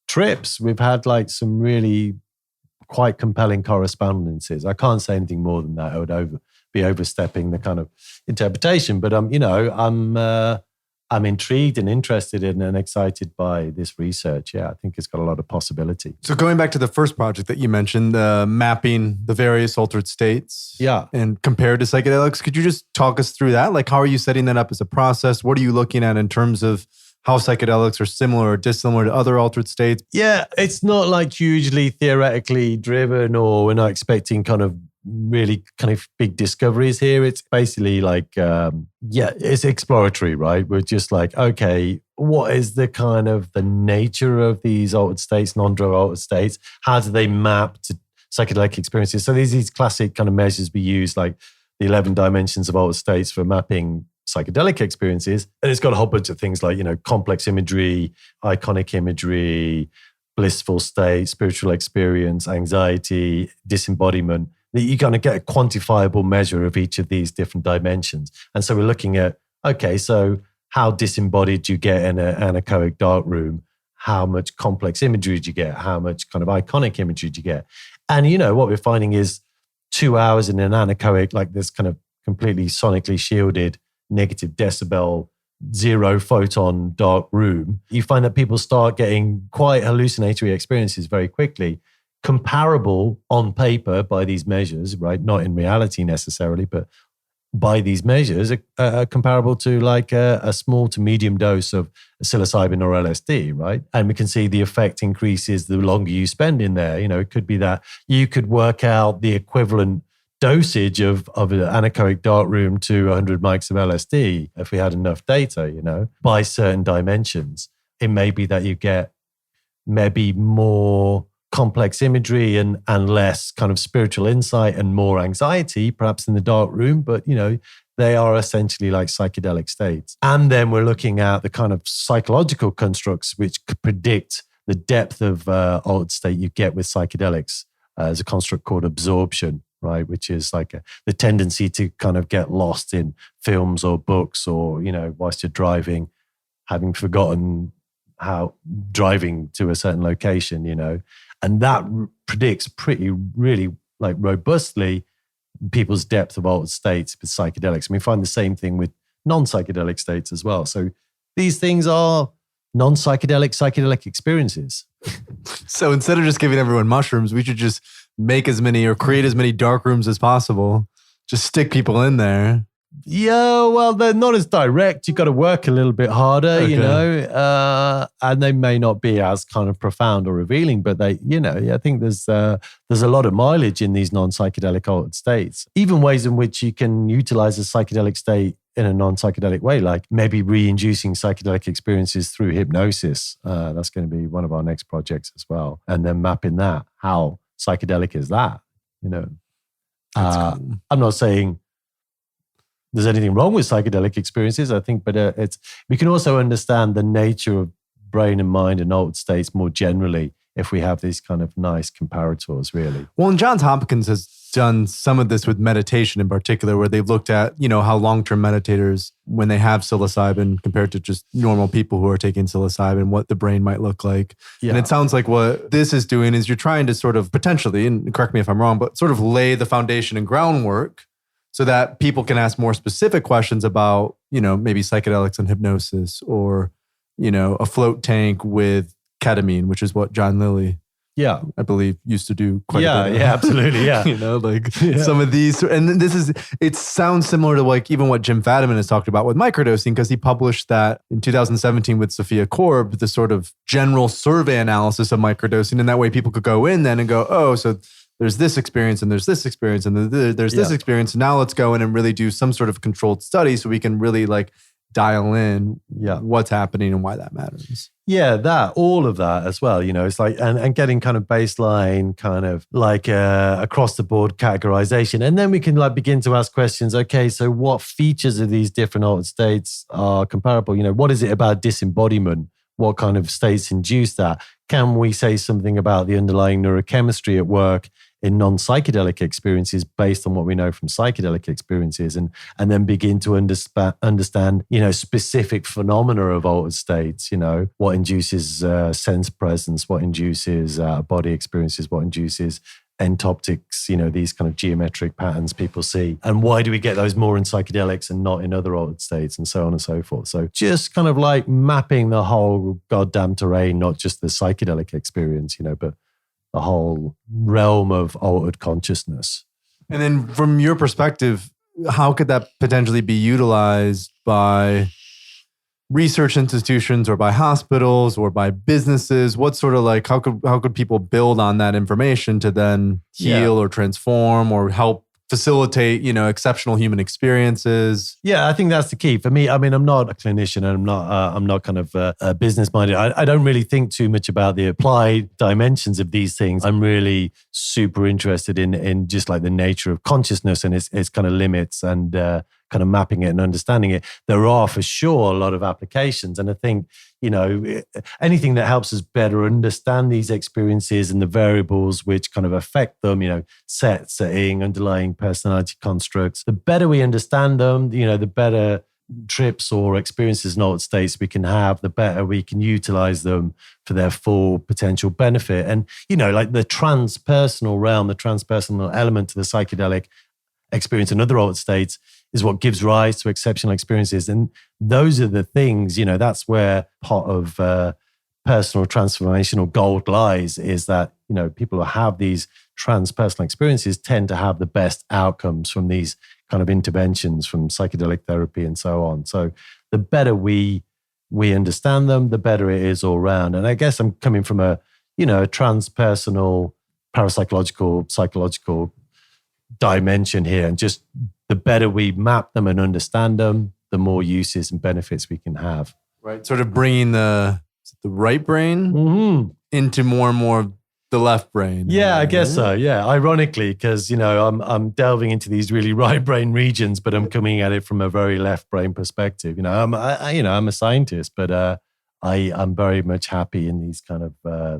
trips. We've had like some really quite compelling correspondences. I can't say anything more than that. I would be overstepping the kind of interpretation, but, I'm intrigued and interested in and excited by this research. Yeah, I think it's got a lot of possibility. So going back to the first project that you mentioned, mapping the various altered states and compared to psychedelics, could you just talk us through that? Like, how are you setting that up as a process? What are you looking at in terms of how psychedelics are similar or dissimilar to other altered states? Yeah, it's not like hugely theoretically driven, or we're not expecting kind of really kind of big discoveries here. It's basically like, it's exploratory, right? We're just like, okay, what is the kind of the nature of these altered states, non-drug altered states? How do they map to psychedelic experiences? So these classic kind of measures we use, like the 11 dimensions of altered states for mapping psychedelic experiences. And it's got a whole bunch of things like, complex imagery, iconic imagery, blissful state, spiritual experience, anxiety, disembodiment. You kind of get a quantifiable measure of each of these different dimensions. And so we're looking at, okay, so how disembodied do you get in an anechoic dark room? How much complex imagery do you get? How much kind of iconic imagery do you get? And, what we're finding is 2 hours in an anechoic, like this kind of completely sonically shielded, negative decibel, zero photon dark room, you find that people start getting quite hallucinatory experiences very quickly, comparable on paper by these measures, right? Not in reality necessarily, but by these measures, comparable to like a small to medium dose of psilocybin or LSD, right? And we can see the effect increases the longer you spend in there. It could be that you could work out the equivalent dosage of an anechoic dark room to 100 mics of LSD if we had enough data, by certain dimensions. It may be that you get maybe more complex imagery and less kind of spiritual insight and more anxiety, perhaps in the dark room, but, they are essentially like psychedelic states. And then we're looking at the kind of psychological constructs which could predict the depth of altered state you get with psychedelics. There's a construct called absorption, right? Which is like the tendency to kind of get lost in films or books or, whilst you're driving, having forgotten how driving to a certain location, and that predicts really like robustly people's depth of altered states with psychedelics. And we find the same thing with non-psychedelic states as well. So these things are non-psychedelic psychedelic experiences. So instead of just giving everyone mushrooms, we should just make as many or create as many dark rooms as possible. Just stick people in there. Yeah, well, they're not as direct. You've got to work a little bit harder, and they may not be as kind of profound or revealing, but I think there's a lot of mileage in these non-psychedelic altered states. Even ways in which you can utilize a psychedelic state in a non-psychedelic way, like maybe re-inducing psychedelic experiences through hypnosis. That's going to be one of our next projects as well. And then mapping that, how psychedelic is that, Cool. I'm not saying there's anything wrong with psychedelic experiences, I think, but we can also understand the nature of brain and mind and altered states more generally if we have these kind of nice comparators, really. Well, and Johns Hopkins has done some of this with meditation in particular, where they've looked at, how long-term meditators, when they have psilocybin compared to just normal people who are taking psilocybin, what the brain might look like. Yeah. And it sounds like what this is doing is you're trying to sort of potentially, and correct me if I'm wrong, but sort of lay the foundation and groundwork so that people can ask more specific questions about, maybe psychedelics and hypnosis, or, a float tank with ketamine, which is what John Lilly, I believe, used to do quite a bit. Yeah, absolutely, yeah. Some of these, and it sounds similar to like even what Jim Fadiman has talked about with microdosing, because he published that in 2017 with Sophia Korb, the sort of general survey analysis of microdosing, and that way people could go in then and go, oh, so there's this experience and there's this experience and there's this experience. Now let's go in and really do some sort of controlled study so we can really like dial in what's happening and why that matters. Yeah, all of that as well. It's like, and getting kind of baseline kind of like across the board categorization. And then we can like begin to ask questions. Okay, so what features of these different altered states are comparable? What is it about disembodiment? What kind of states induce that? Can we say something about the underlying neurochemistry at work in non-psychedelic experiences based on what we know from psychedelic experiences, and then begin to understand, specific phenomena of altered states, what induces sense presence, what induces body experiences, what induces entoptics, these kind of geometric patterns people see. And why do we get those more in psychedelics and not in other altered states, and so on and so forth. So just kind of like mapping the whole goddamn terrain, not just the psychedelic experience, but the whole realm of altered consciousness. And then from your perspective, how could that potentially be utilized by research institutions or by hospitals or by businesses? What sort of like, how could people build on that information to then heal or transform or help facilitate, exceptional human experiences? Yeah, I think that's the key for me. I mean, I'm not a clinician and I'm not kind of business minded. I don't really think too much about the applied dimensions of these things. I'm really super interested in just like the nature of consciousness and its kind of limits and kind of mapping it and understanding it. There are for sure a lot of applications. And I think, anything that helps us better understand these experiences and the variables which kind of affect them, setting, underlying personality constructs, the better we understand them, the better trips or experiences and altered states we can have, the better we can utilize them for their full potential benefit. And, like the transpersonal realm, the transpersonal element to the psychedelic experience and other altered states is what gives rise to exceptional experiences. And those are the things, that's where part of personal transformational gold lies, is that, people who have these transpersonal experiences tend to have the best outcomes from these kind of interventions, from psychedelic therapy and so on. So the better we understand them, the better it is all around. And I guess I'm coming from a transpersonal, parapsychological, psychological dimension here, and just the better we map them and understand them, the more uses and benefits we can have. Right. Sort of bringing the right brain into more and more the left brain. Yeah, I guess so. Yeah. Ironically, because, I'm delving into these really right brain regions, but I'm coming at it from a very left brain perspective. I'm a scientist, but I'm very much happy in these kind of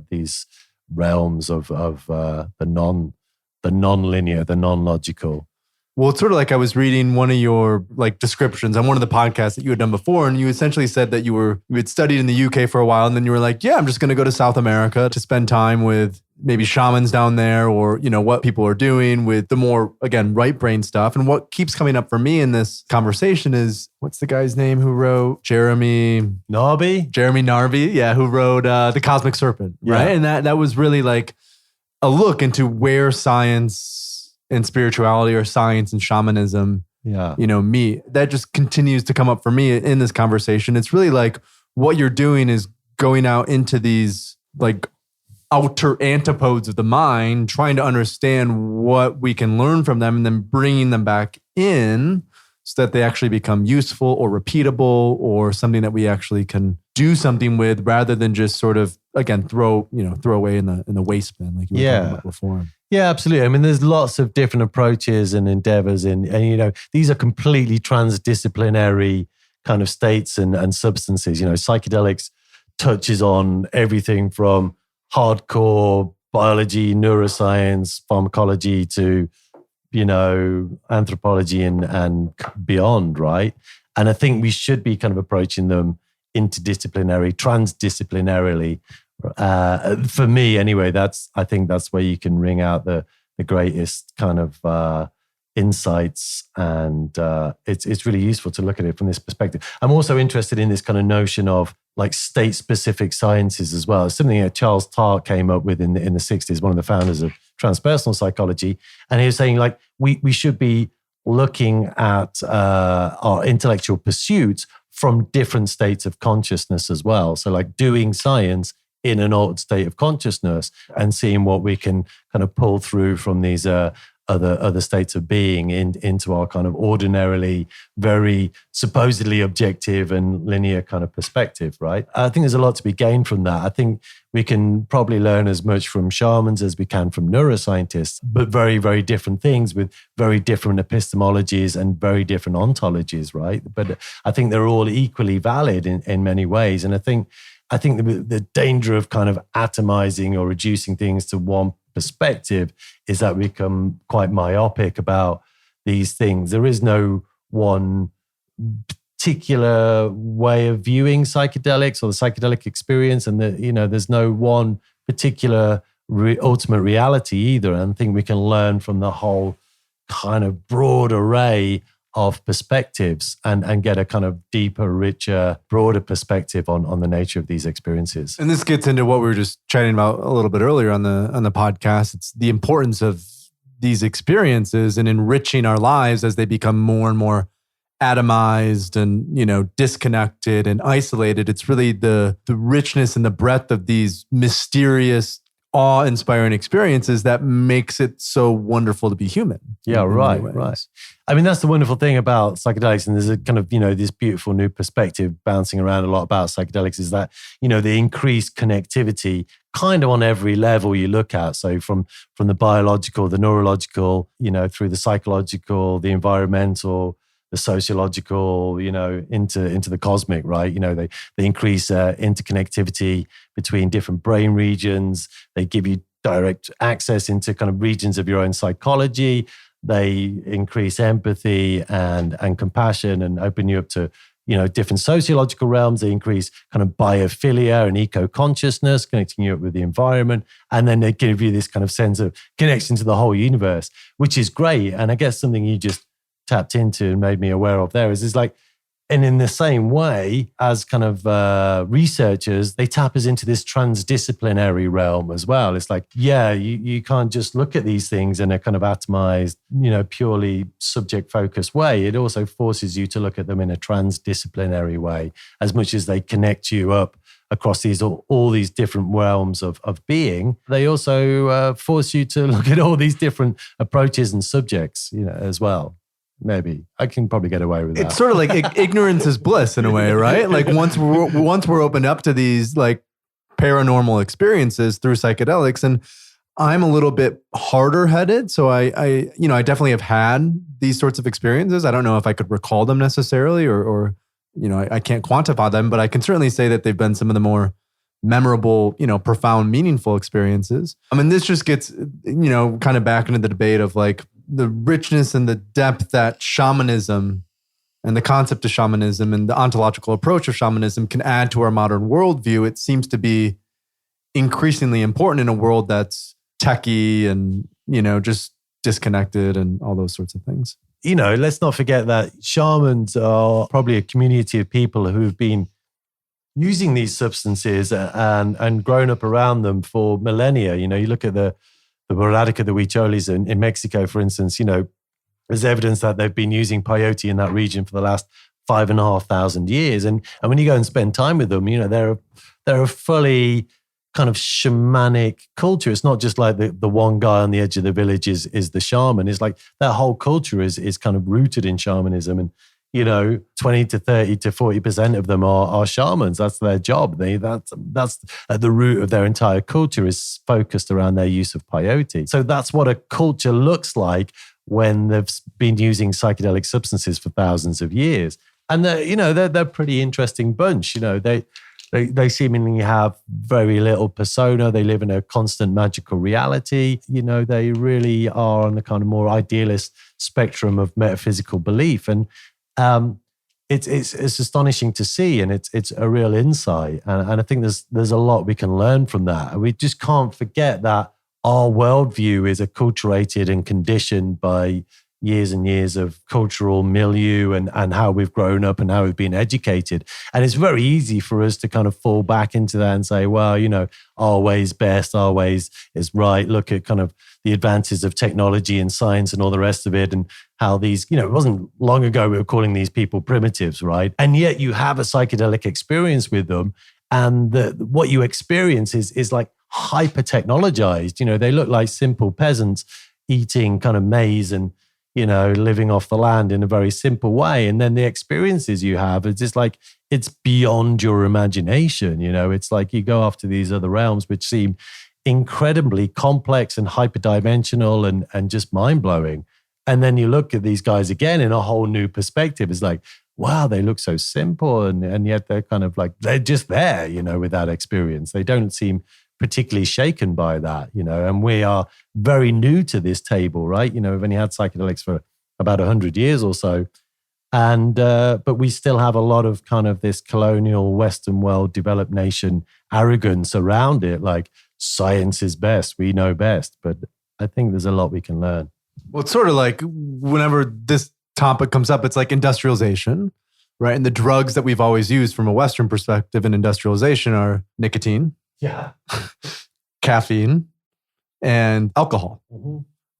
these realms of the non-linear, the non-logical. Well, it's sort of like I was reading one of your like descriptions on one of the podcasts that you had done before, and you essentially said that you had studied in the UK for a while, and then you were like, yeah, I'm just going to go to South America to spend time with maybe shamans down there, or, what people are doing with the more, again, right brain stuff. And what keeps coming up for me in this conversation is, what's the guy's name who wrote Jeremy Narby? Yeah, who wrote The Cosmic Serpent, right? And that was really like a look into where science and spirituality, or science and shamanism, meet. That just continues to come up for me in this conversation. It's really like what you're doing is going out into these like outer antipodes of the mind, trying to understand what we can learn from them, and then bringing them back in so that they actually become useful or repeatable, or something that we actually can do something with, rather than just sort of, again, throw away in the waste bin, like you were talking about before. Yeah, absolutely. I mean, there's lots of different approaches and endeavors, and these are completely transdisciplinary kind of states and substances. Psychedelics touches on everything from hardcore biology, neuroscience, pharmacology to anthropology and beyond, right? And I think we should be kind of approaching them transdisciplinarily. For me, anyway, I think that's where you can wring out the greatest kind of insights, and it's really useful to look at it from this perspective. I'm also interested in this kind of notion of like state-specific sciences as well. It's something that Charles Tart came up with in the 60s, one of the founders of transpersonal psychology. And he was saying like, we should be looking at our intellectual pursuits from different states of consciousness as well. So like doing science in an altered state of consciousness and seeing what we can kind of pull through from these other states of being into our kind of ordinarily very supposedly objective and linear kind of perspective, right? I think there's a lot to be gained from that. I think we can probably learn as much from shamans as we can from neuroscientists, but very, very different things with very different epistemologies and very different ontologies, right? But I think they're all equally valid in many ways. And I think the danger of kind of atomizing or reducing things to one perspective is that we become quite myopic about these things. There is no one particular way of viewing psychedelics or the psychedelic experience, and there's no one particular ultimate reality either. And I think we can learn from the whole kind of broad array of perspectives and get a kind of deeper, richer, broader perspective on the nature of these experiences. And this gets into what we were just chatting about a little bit earlier on the podcast. It's the importance of these experiences and enriching our lives as they become more and more atomized and, disconnected and isolated. It's really the richness and the breadth of these mysterious, awe-inspiring experiences that makes it so wonderful to be human. Yeah, right. I mean, that's the wonderful thing about psychedelics, and there's a kind of, this beautiful new perspective bouncing around a lot about psychedelics, is that, the increased connectivity kind of on every level you look at. So from the biological, the neurological, through the psychological, the environmental, the sociological, into the cosmic, right? They increase interconnectivity between different brain regions. They give you direct access into kind of regions of your own psychology. They increase empathy and compassion and open you up to, different sociological realms. They increase kind of biophilia and eco-consciousness, connecting you up with the environment. And then they give you this kind of sense of connection to the whole universe, which is great. And I guess something you just tapped into and made me aware of there is like, and in the same way as kind of researchers, they tap us into this transdisciplinary realm as well. It's like, you can't just look at these things in a kind of atomized, purely subject-focused way. It also forces you to look at them in a transdisciplinary way, as much as they connect you up across all these different realms of being. They also force you to look at all these different approaches and subjects, as well. Maybe I can probably get away with that. It's sort of like ignorance is bliss in a way, right? Like once we're opened up to these like paranormal experiences through psychedelics, and I'm a little bit harder headed, so I definitely have had these sorts of experiences. I don't know if I could recall them necessarily, or I can't quantify them, but I can certainly say that they've been some of the more memorable, profound, meaningful experiences. I mean, this just gets kind of back into the debate of like the richness and the depth that shamanism and the concept of shamanism and the ontological approach of shamanism can add to our modern worldview. It seems to be increasingly important in a world that's techie and, just disconnected and all those sorts of things. Let's not forget that shamans are probably a community of people who have been using these substances and grown up around them for millennia. You look at the Boradica, the Huicholes in Mexico, for instance, there's evidence that they've been using peyote in that region for the last 5,500 years. And when you go and spend time with them, they're a fully kind of shamanic culture. It's not just like the one guy on the edge of the village is the shaman. It's like that whole culture is kind of rooted in shamanism. And 20 to 30 to 40% of them are shamans. That's their job. That's at the root of their entire culture, is focused around their use of peyote. So that's what a culture looks like when they've been using psychedelic substances for thousands of years. And they're a pretty interesting bunch. They seemingly have very little persona. They live in a constant magical reality. They really are on the kind of more idealist spectrum of metaphysical belief. And it's astonishing to see, and it's a real insight. And I think there's a lot we can learn from that. And we just can't forget that our worldview is acculturated and conditioned by years and years of cultural milieu and how we've grown up and how we've been educated. And it's very easy for us to kind of fall back into that and say, well, our way's best, our ways is right. Look at kind of the advances of technology and science and all the rest of it, and how these, it wasn't long ago we were calling these people primitives, right? And yet you have a psychedelic experience with them, and what you experience is like hyper-technologized. They look like simple peasants eating kind of maize and living off the land in a very simple way. And then the experiences you have, it's just like, it's beyond your imagination. It's like you go off to these other realms, which seem incredibly complex and hyperdimensional and just mind-blowing. And then you look at these guys again in a whole new perspective. It's like, wow, they look so simple. And yet they're kind of like, they're just there, with that experience. They don't seem particularly shaken by that, and we are very new to this table, right? We've only had psychedelics for about 100 years or so. And, but we still have a lot of kind of this colonial Western world developed nation arrogance around it. Like, science is best, we know best. But I think there's a lot we can learn. Well, it's sort of like whenever this topic comes up, it's like industrialization, right? And the drugs that we've always used from a Western perspective in industrialization are nicotine, caffeine, and alcohol,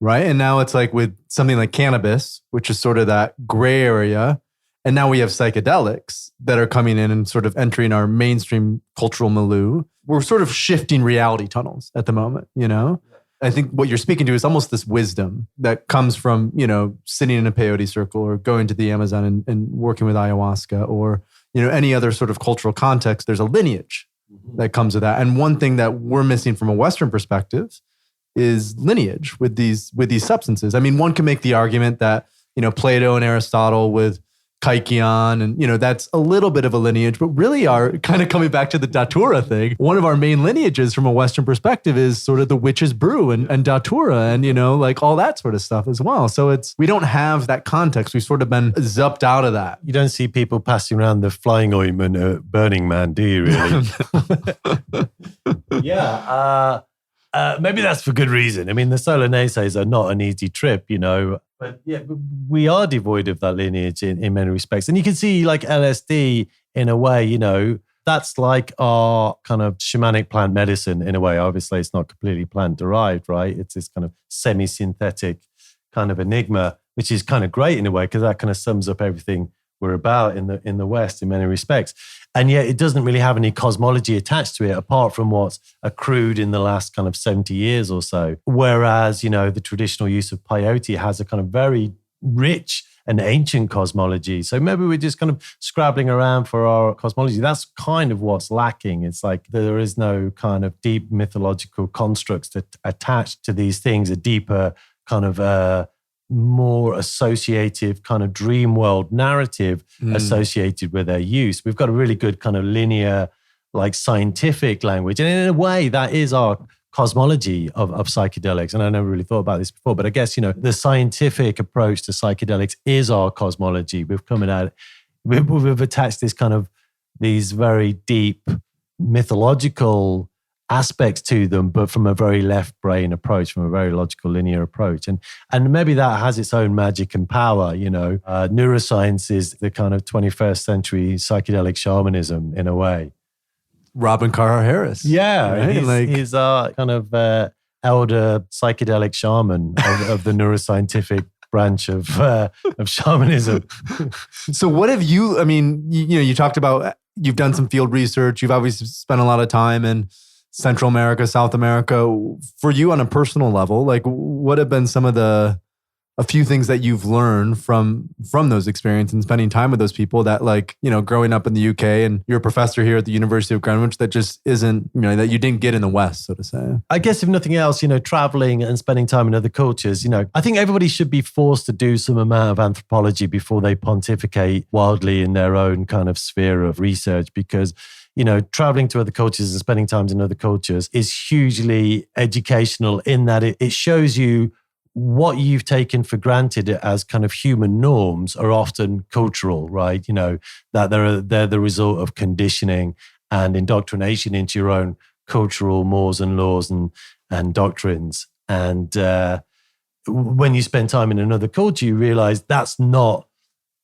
right? And now it's like with something like cannabis, which is sort of that gray area, And now we have psychedelics that are coming in and sort of entering our mainstream cultural milieu. We're sort of shifting reality tunnels at the moment, you know? I think what you're speaking to is almost this wisdom that comes from, you know, sitting in a peyote circle or going to the Amazon and working with ayahuasca or, you know, any other sort of cultural context. There's a lineage that comes with that. And one thing that we're missing from a Western perspective is lineage with these substances. I mean, one can make the argument that, you know, Plato and Aristotle with Kaikion, and, you know, that's a little bit of a lineage, but really are kind of coming back to the Datura thing. One of our main lineages from a Western perspective is sort of the witch's brew and Datura and, you know, like all that sort of stuff as well. So we don't have that context. We've sort of been zupped out of that. You don't see people passing around the flying ointment at Burning Man, do you really? Yeah. Maybe that's for good reason. I mean, the solar naysayers are not an easy trip, you know. But yeah, we are devoid of that lineage in many respects. And you can see like LSD in a way, you know, that's like our kind of shamanic plant medicine in a way. Obviously, it's not completely plant derived, right? It's this kind of semi-synthetic kind of enigma, which is kind of great in a way because that kind of sums up everything we're about in the West in many respects. And yet it doesn't really have any cosmology attached to it apart from what's accrued in the last kind of 70 years or so. Whereas, you know, the traditional use of peyote has a kind of very rich and ancient cosmology. So maybe we're just kind of scrabbling around for our cosmology. That's kind of what's lacking. It's like there is no kind of deep mythological constructs that attach to these things, a deeper kind of more associative kind of dream world narrative associated with their use. We've got a really good kind of linear, like scientific language. And in a way, that is our cosmology of psychedelics. And I never really thought about this before, but I guess, you know, the scientific approach to psychedelics is our cosmology. We've attached this kind of, these very deep mythological aspects to them, but from a very left brain approach, from a very logical linear approach. And maybe that has its own magic and power, you know. Neuroscience is the kind of 21st century psychedelic shamanism in a way. Robin Carhart Harris. Yeah, right? He's our kind of elder psychedelic shaman of the neuroscientific branch of shamanism. So what have you, I mean, you know, you talked about, you've done some field research, you've obviously spent a lot of time in Central America, South America. For you on a personal level, like what have been some of a few things that you've learned from those experiences and spending time with those people that, like, you know, growing up in the UK and you're a professor here at the University of Greenwich, that just isn't, you know, that you didn't get in the West, so to say? I guess if nothing else, you know, traveling and spending time in other cultures, you know, I think everybody should be forced to do some amount of anthropology before they pontificate wildly in their own kind of sphere of research, because, you know, traveling to other cultures and spending time in other cultures is hugely educational in that it shows you what you've taken for granted as kind of human norms are often cultural, right? You know, that they're the result of conditioning and indoctrination into your own cultural mores and laws and doctrines. And when you spend time in another culture, you realize that's not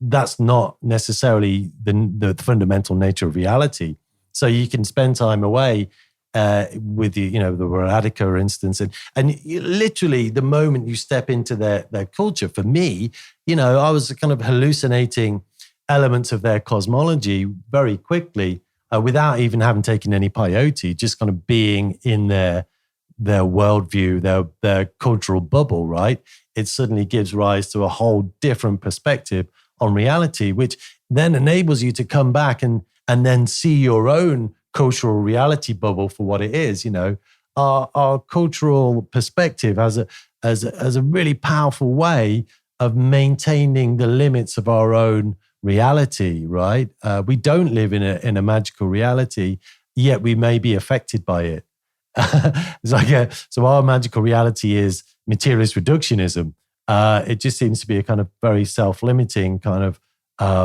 necessarily the fundamental nature of reality. So you can spend time away with the Radhika, for instance, and literally the moment you step into their culture, for me, you know, I was kind of hallucinating elements of their cosmology very quickly without even having taken any peyote, just kind of being in their worldview, their cultural bubble, right? It suddenly gives rise to a whole different perspective on reality, which then enables you to come back and then see your own cultural reality bubble for what it is. You know, our cultural perspective as a really powerful way of maintaining the limits of our own reality, right? We don't live in a magical reality, yet we may be affected by it. It's like so our magical reality is materialist reductionism. It just seems to be a kind of very self-limiting kind of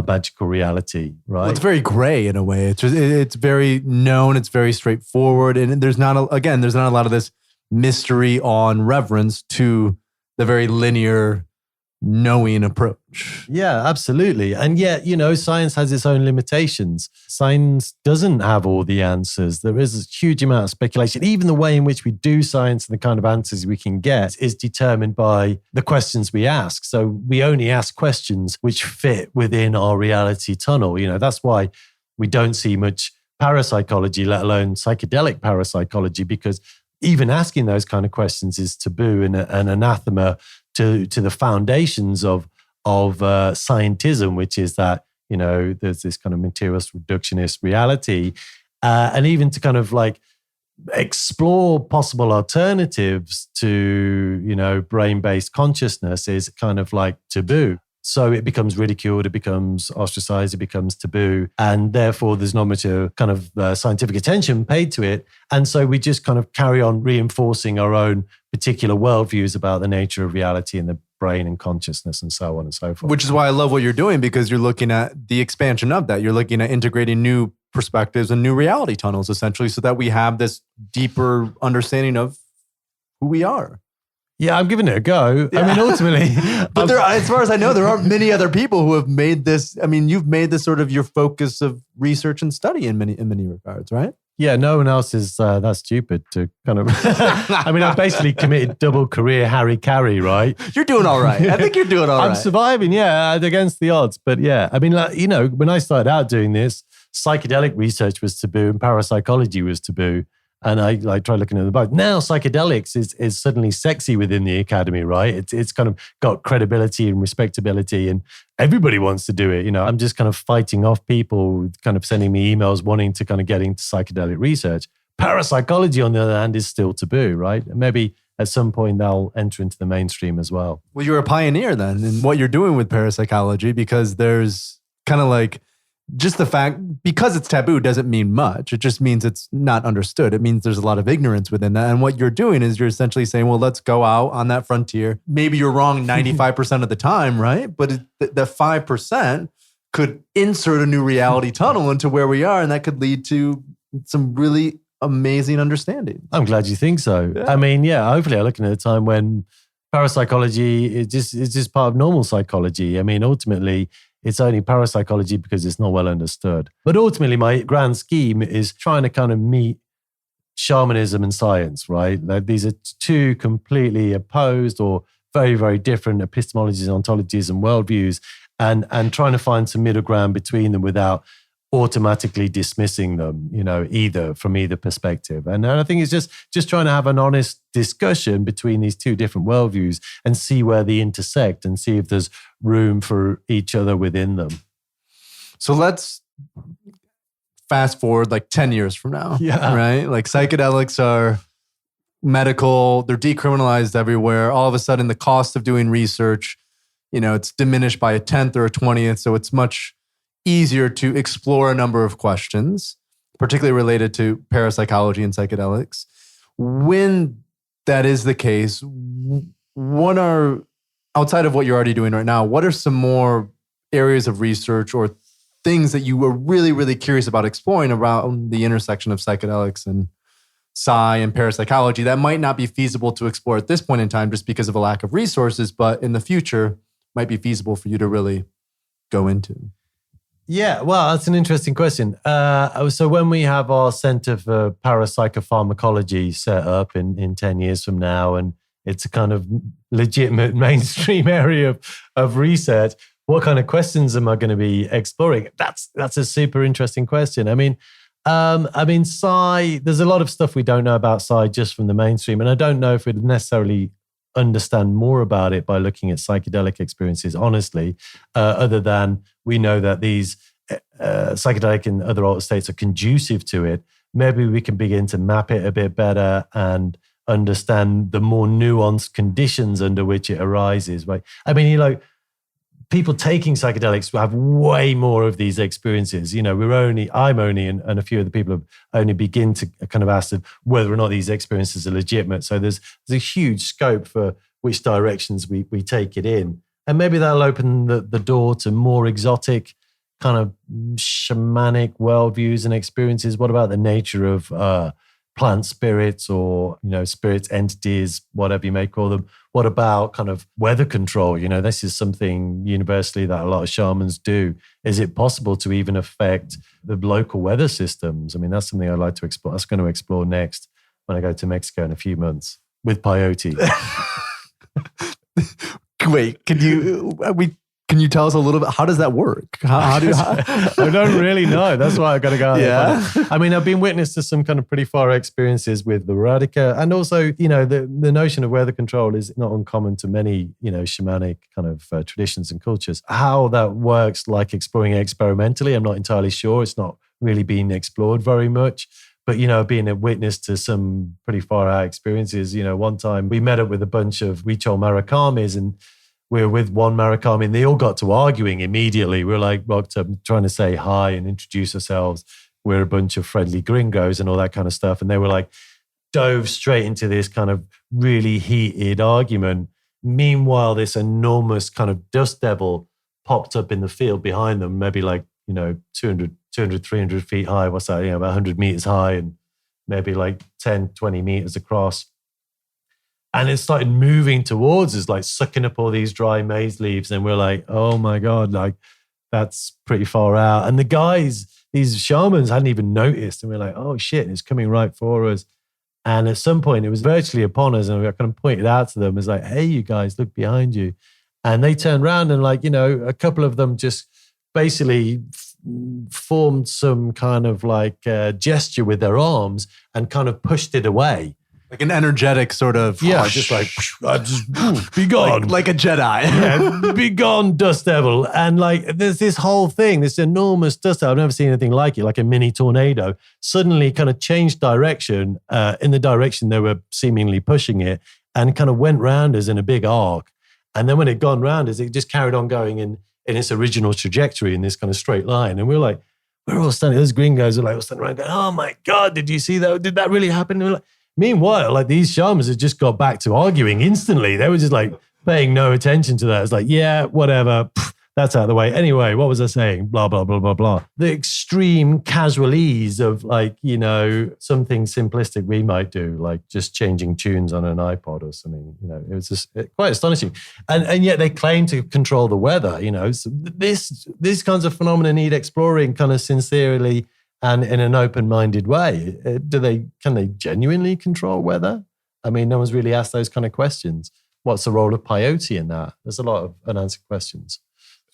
magical reality, right? Well, it's very gray in a way. It's very known. It's very straightforward, and there's not a lot of this mystery on reverence to the very linear knowing approach. Yeah, absolutely. And yet, science has its own limitations. Science doesn't have all the answers. There is a huge amount of speculation. Even the way in which we do science and the kind of answers we can get is determined by the questions we ask. So we only ask questions which fit within our reality tunnel. That's why we don't see much parapsychology, let alone psychedelic parapsychology, because even asking those kind of questions is taboo and an anathema to the foundations of scientism, which is that, there's this kind of materialist reductionist reality. And even to kind of like explore possible alternatives to, brain-based consciousness is kind of like taboo. So it becomes ridiculed, it becomes ostracized, it becomes taboo. And therefore, there's not much kind of scientific attention paid to it. And so we just kind of carry on reinforcing our own particular worldviews about the nature of reality and the brain and consciousness and so on and so forth. Which is why I love what you're doing, because you're looking at the expansion of that. You're looking at integrating new perspectives and new reality tunnels, essentially, so that we have this deeper understanding of who we are. Yeah, I'm giving it a go. Yeah. I mean, ultimately. But as far as I know, there aren't many other people who have made this. I mean, you've made this sort of your focus of research and study in many regards, right? Yeah, no one else is that stupid to kind of... I mean, I've basically committed double career Harry Carey, right? You're doing all right. I think you're doing all right. I'm surviving, yeah, against the odds. But yeah, I mean, when I started out doing this, psychedelic research was taboo and parapsychology was taboo. And I tried looking at the both. Now psychedelics is suddenly sexy within the academy, right? It's kind of got credibility and respectability, and everybody wants to do it. I'm just kind of fighting off people kind of sending me emails wanting to kind of get into psychedelic research. Parapsychology, on the other hand, is still taboo, right? And maybe at some point they'll enter into the mainstream as well. Well, you're a pioneer then in what you're doing with parapsychology, because there's kind of like, just the fact, because it's taboo doesn't mean much. It just means it's not understood. It means there's a lot of ignorance within that. And what you're doing is you're essentially saying, well, let's go out on that frontier. Maybe you're wrong 95% of the time, right? But the 5% could insert a new reality tunnel into where we are. And that could lead to some really amazing understanding. I'm glad you think so. Yeah. I mean, yeah, hopefully I'm looking at a time when parapsychology is just part of normal psychology. I mean, ultimately, it's only parapsychology because it's not well understood. But ultimately, my grand scheme is trying to kind of meet shamanism and science, right? Like these are two completely opposed or very, very different epistemologies, ontologies, and worldviews, and trying to find some middle ground between them without automatically dismissing them, from either perspective. And I think it's just trying to have an honest discussion between these two different worldviews and see where they intersect and see if there's room for each other within them. So let's fast forward like 10 years from now, right? Like psychedelics are medical, they're decriminalized everywhere. All of a sudden, the cost of doing research, it's diminished by 1/10 or 1/20th. So it's much easier to explore a number of questions, particularly related to parapsychology and psychedelics. When that is the case, what are, outside of what you're already doing right now, what are some more areas of research or things that you were really, really curious about exploring around the intersection of psychedelics and psi and parapsychology that might not be feasible to explore at this point in time just because of a lack of resources, but in the future might be feasible for you to really go into? Yeah, well, that's an interesting question. So when we have our Center for Parapsychopharmacology set up in 10 years from now, and it's a kind of legitimate mainstream area of research, what kind of questions am I going to be exploring? That's a super interesting question. I mean, psi, there's a lot of stuff we don't know about psi just from the mainstream, and I don't know if we'd necessarily understand more about it by looking at psychedelic experiences, honestly, other than we know that these psychedelic and other altered states are conducive to it. Maybe we can begin to map it a bit better and understand the more nuanced conditions under which it arises, right? I mean, people taking psychedelics have way more of these experiences. I'm only, and a few of the people have only begin to kind of ask whether or not these experiences are legitimate. So there's a huge scope for which directions we take it in. And maybe that'll open the door to more exotic kind of shamanic worldviews and experiences. What about the nature of plant spirits or, spirits, entities, whatever you may call them? What about kind of weather control? This is something universally that a lot of shamans do. Is it possible to even affect the local weather systems? I mean, that's something I'd like to explore. That's going to explore next when I go to Mexico in a few months with peyote. Wait, can you tell us a little bit? How does that work? How I don't really know. That's why I got to go out Yeah. there. I mean, I've been witness to some kind of pretty far experiences with the Radica, and also, the notion of weather control is not uncommon to many, shamanic kind of traditions and cultures. How that works, like exploring it experimentally, I'm not entirely sure. It's not really been explored very much. But, being a witness to some pretty far out experiences, one time we met up with a bunch of Huichol Marakamis, and we were with one Marakami, and they all got to arguing immediately. We were like rocked up trying to say hi and introduce ourselves. We're a bunch of friendly gringos and all that kind of stuff. And they were like, dove straight into this kind of really heated argument. Meanwhile, this enormous kind of dust devil popped up in the field behind them, maybe like, 200, 300 feet high. What's that? About 100 meters high and maybe like 10, 20 meters across. And it started moving towards us, like sucking up all these dry maize leaves. And we're like, oh my God, like that's pretty far out. And the guys, these shamans hadn't even noticed. And we're like, oh shit, it's coming right for us. And at some point it was virtually upon us. And we kind of pointed out to them, it's like, hey, you guys, look behind you. And they turned around and like, a couple of them just basically formed some kind of like gesture with their arms and kind of pushed it away. Like an energetic sort of... Yeah, just like, be gone. Like a Jedi. Yeah, be gone, dust devil. And like, there's this whole thing, this enormous dust devil. I've never seen anything like it, like a mini tornado, suddenly kind of changed direction in the direction they were seemingly pushing it and kind of went round us in a big arc. And then when it gone round us, it just carried on going in its original trajectory in this kind of straight line. And we're all standing, those gringos are like, all standing around going, oh my God, did you see that? Did that really happen? And we're like, meanwhile, like these shamans had just got back to arguing instantly. They were just like paying no attention to that. It's like, yeah, whatever. That's out of the way. Anyway, what was I saying? Blah, blah, blah, blah, blah. The extreme casual ease of like, something simplistic we might do, like just changing tunes on an iPod or something. It was just quite astonishing. And yet they claim to control the weather, So these kinds of phenomena need exploring kind of sincerely and in an open-minded way. Can they genuinely control weather? I mean, no one's really asked those kind of questions. What's the role of peyote in that? There's a lot of unanswered questions.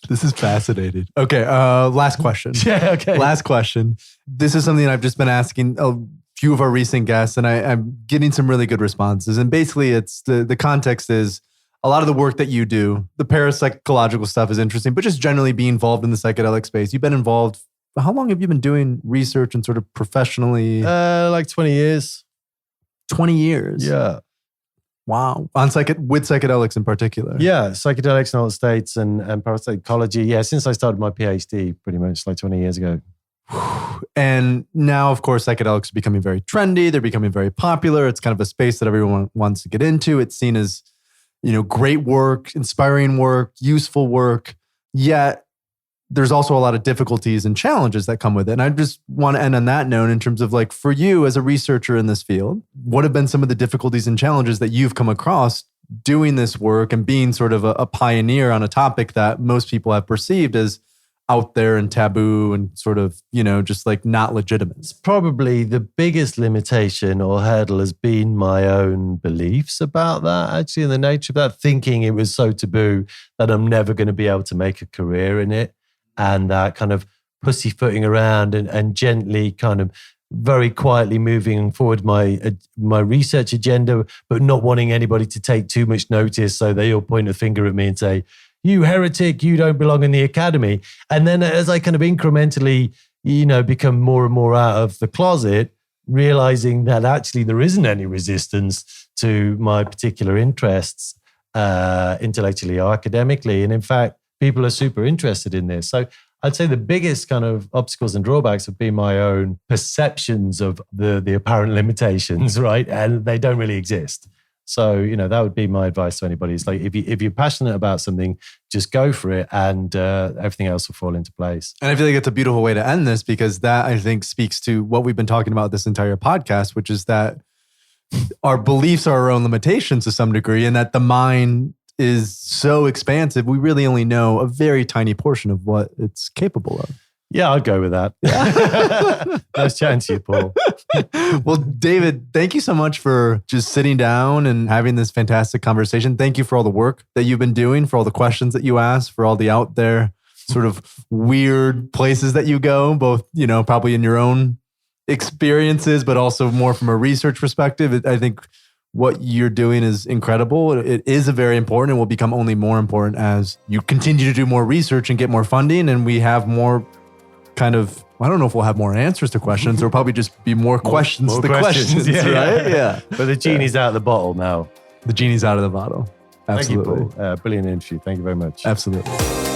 This is fascinating. Okay, last question. Yeah, okay. Last question. This is something I've just been asking a few of our recent guests, and I'm getting some really good responses. And basically, it's the context is a lot of the work that you do, the parapsychological stuff is interesting, but just generally be involved in the psychedelic space. You've been involved. How long have you been doing research and sort of professionally? Like 20 years. 20 years? Yeah. Wow. With psychedelics in particular. Yeah, psychedelics in all states and parapsychology. Yeah, since I started my Ph.D. pretty much like 20 years ago. And now, of course, psychedelics are becoming very trendy. They're becoming very popular. It's kind of a space that everyone wants to get into. It's seen as, great work, inspiring work, useful work. Yet there's also a lot of difficulties and challenges that come with it. And I just want to end on that note in terms of like, for you as a researcher in this field, what have been some of the difficulties and challenges that you've come across doing this work and being sort of a pioneer on a topic that most people have perceived as out there and taboo and sort of, just like not legitimate? It's probably the biggest limitation or hurdle has been my own beliefs about that, actually, and the nature of that, thinking it was so taboo that I'm never going to be able to make a career in it. And that kind of pussyfooting around and gently kind of very quietly moving forward my research agenda, but not wanting anybody to take too much notice. So they all point a finger at me and say, you heretic, you don't belong in the academy. And then as I kind of incrementally, become more and more out of the closet, realizing that actually there isn't any resistance to my particular interests, intellectually or academically. And in fact, people are super interested in this. So I'd say the biggest kind of obstacles and drawbacks have been my own perceptions of the apparent limitations, right? And they don't really exist. So, that would be my advice to anybody. It's like, if you're passionate about something, just go for it, and everything else will fall into place. And I feel like it's a beautiful way to end this, because that, I think, speaks to what we've been talking about this entire podcast, which is that our beliefs are our own limitations to some degree, and that the mind is so expansive, we really only know a very tiny portion of what it's capable of. Yeah, I'd go with that. Yeah. Nice chatting to you, Paul. Well, David, thank you so much for just sitting down and having this fantastic conversation. Thank you for all the work that you've been doing, for all the questions that you ask, for all the out there sort of weird places that you go, both, probably in your own experiences, but also more from a research perspective. I think what you're doing is incredible. It is a very important and will become only more important as you continue to do more research and get more funding, and we have more kind of, I don't know if we'll have more answers to questions. There'll probably just be more questions more to questions, right? Yeah. But the genie's out of the bottle now. The genie's out of the bottle. Absolutely. Thank you, Paul. Brilliant interview. Thank you very much. Absolutely.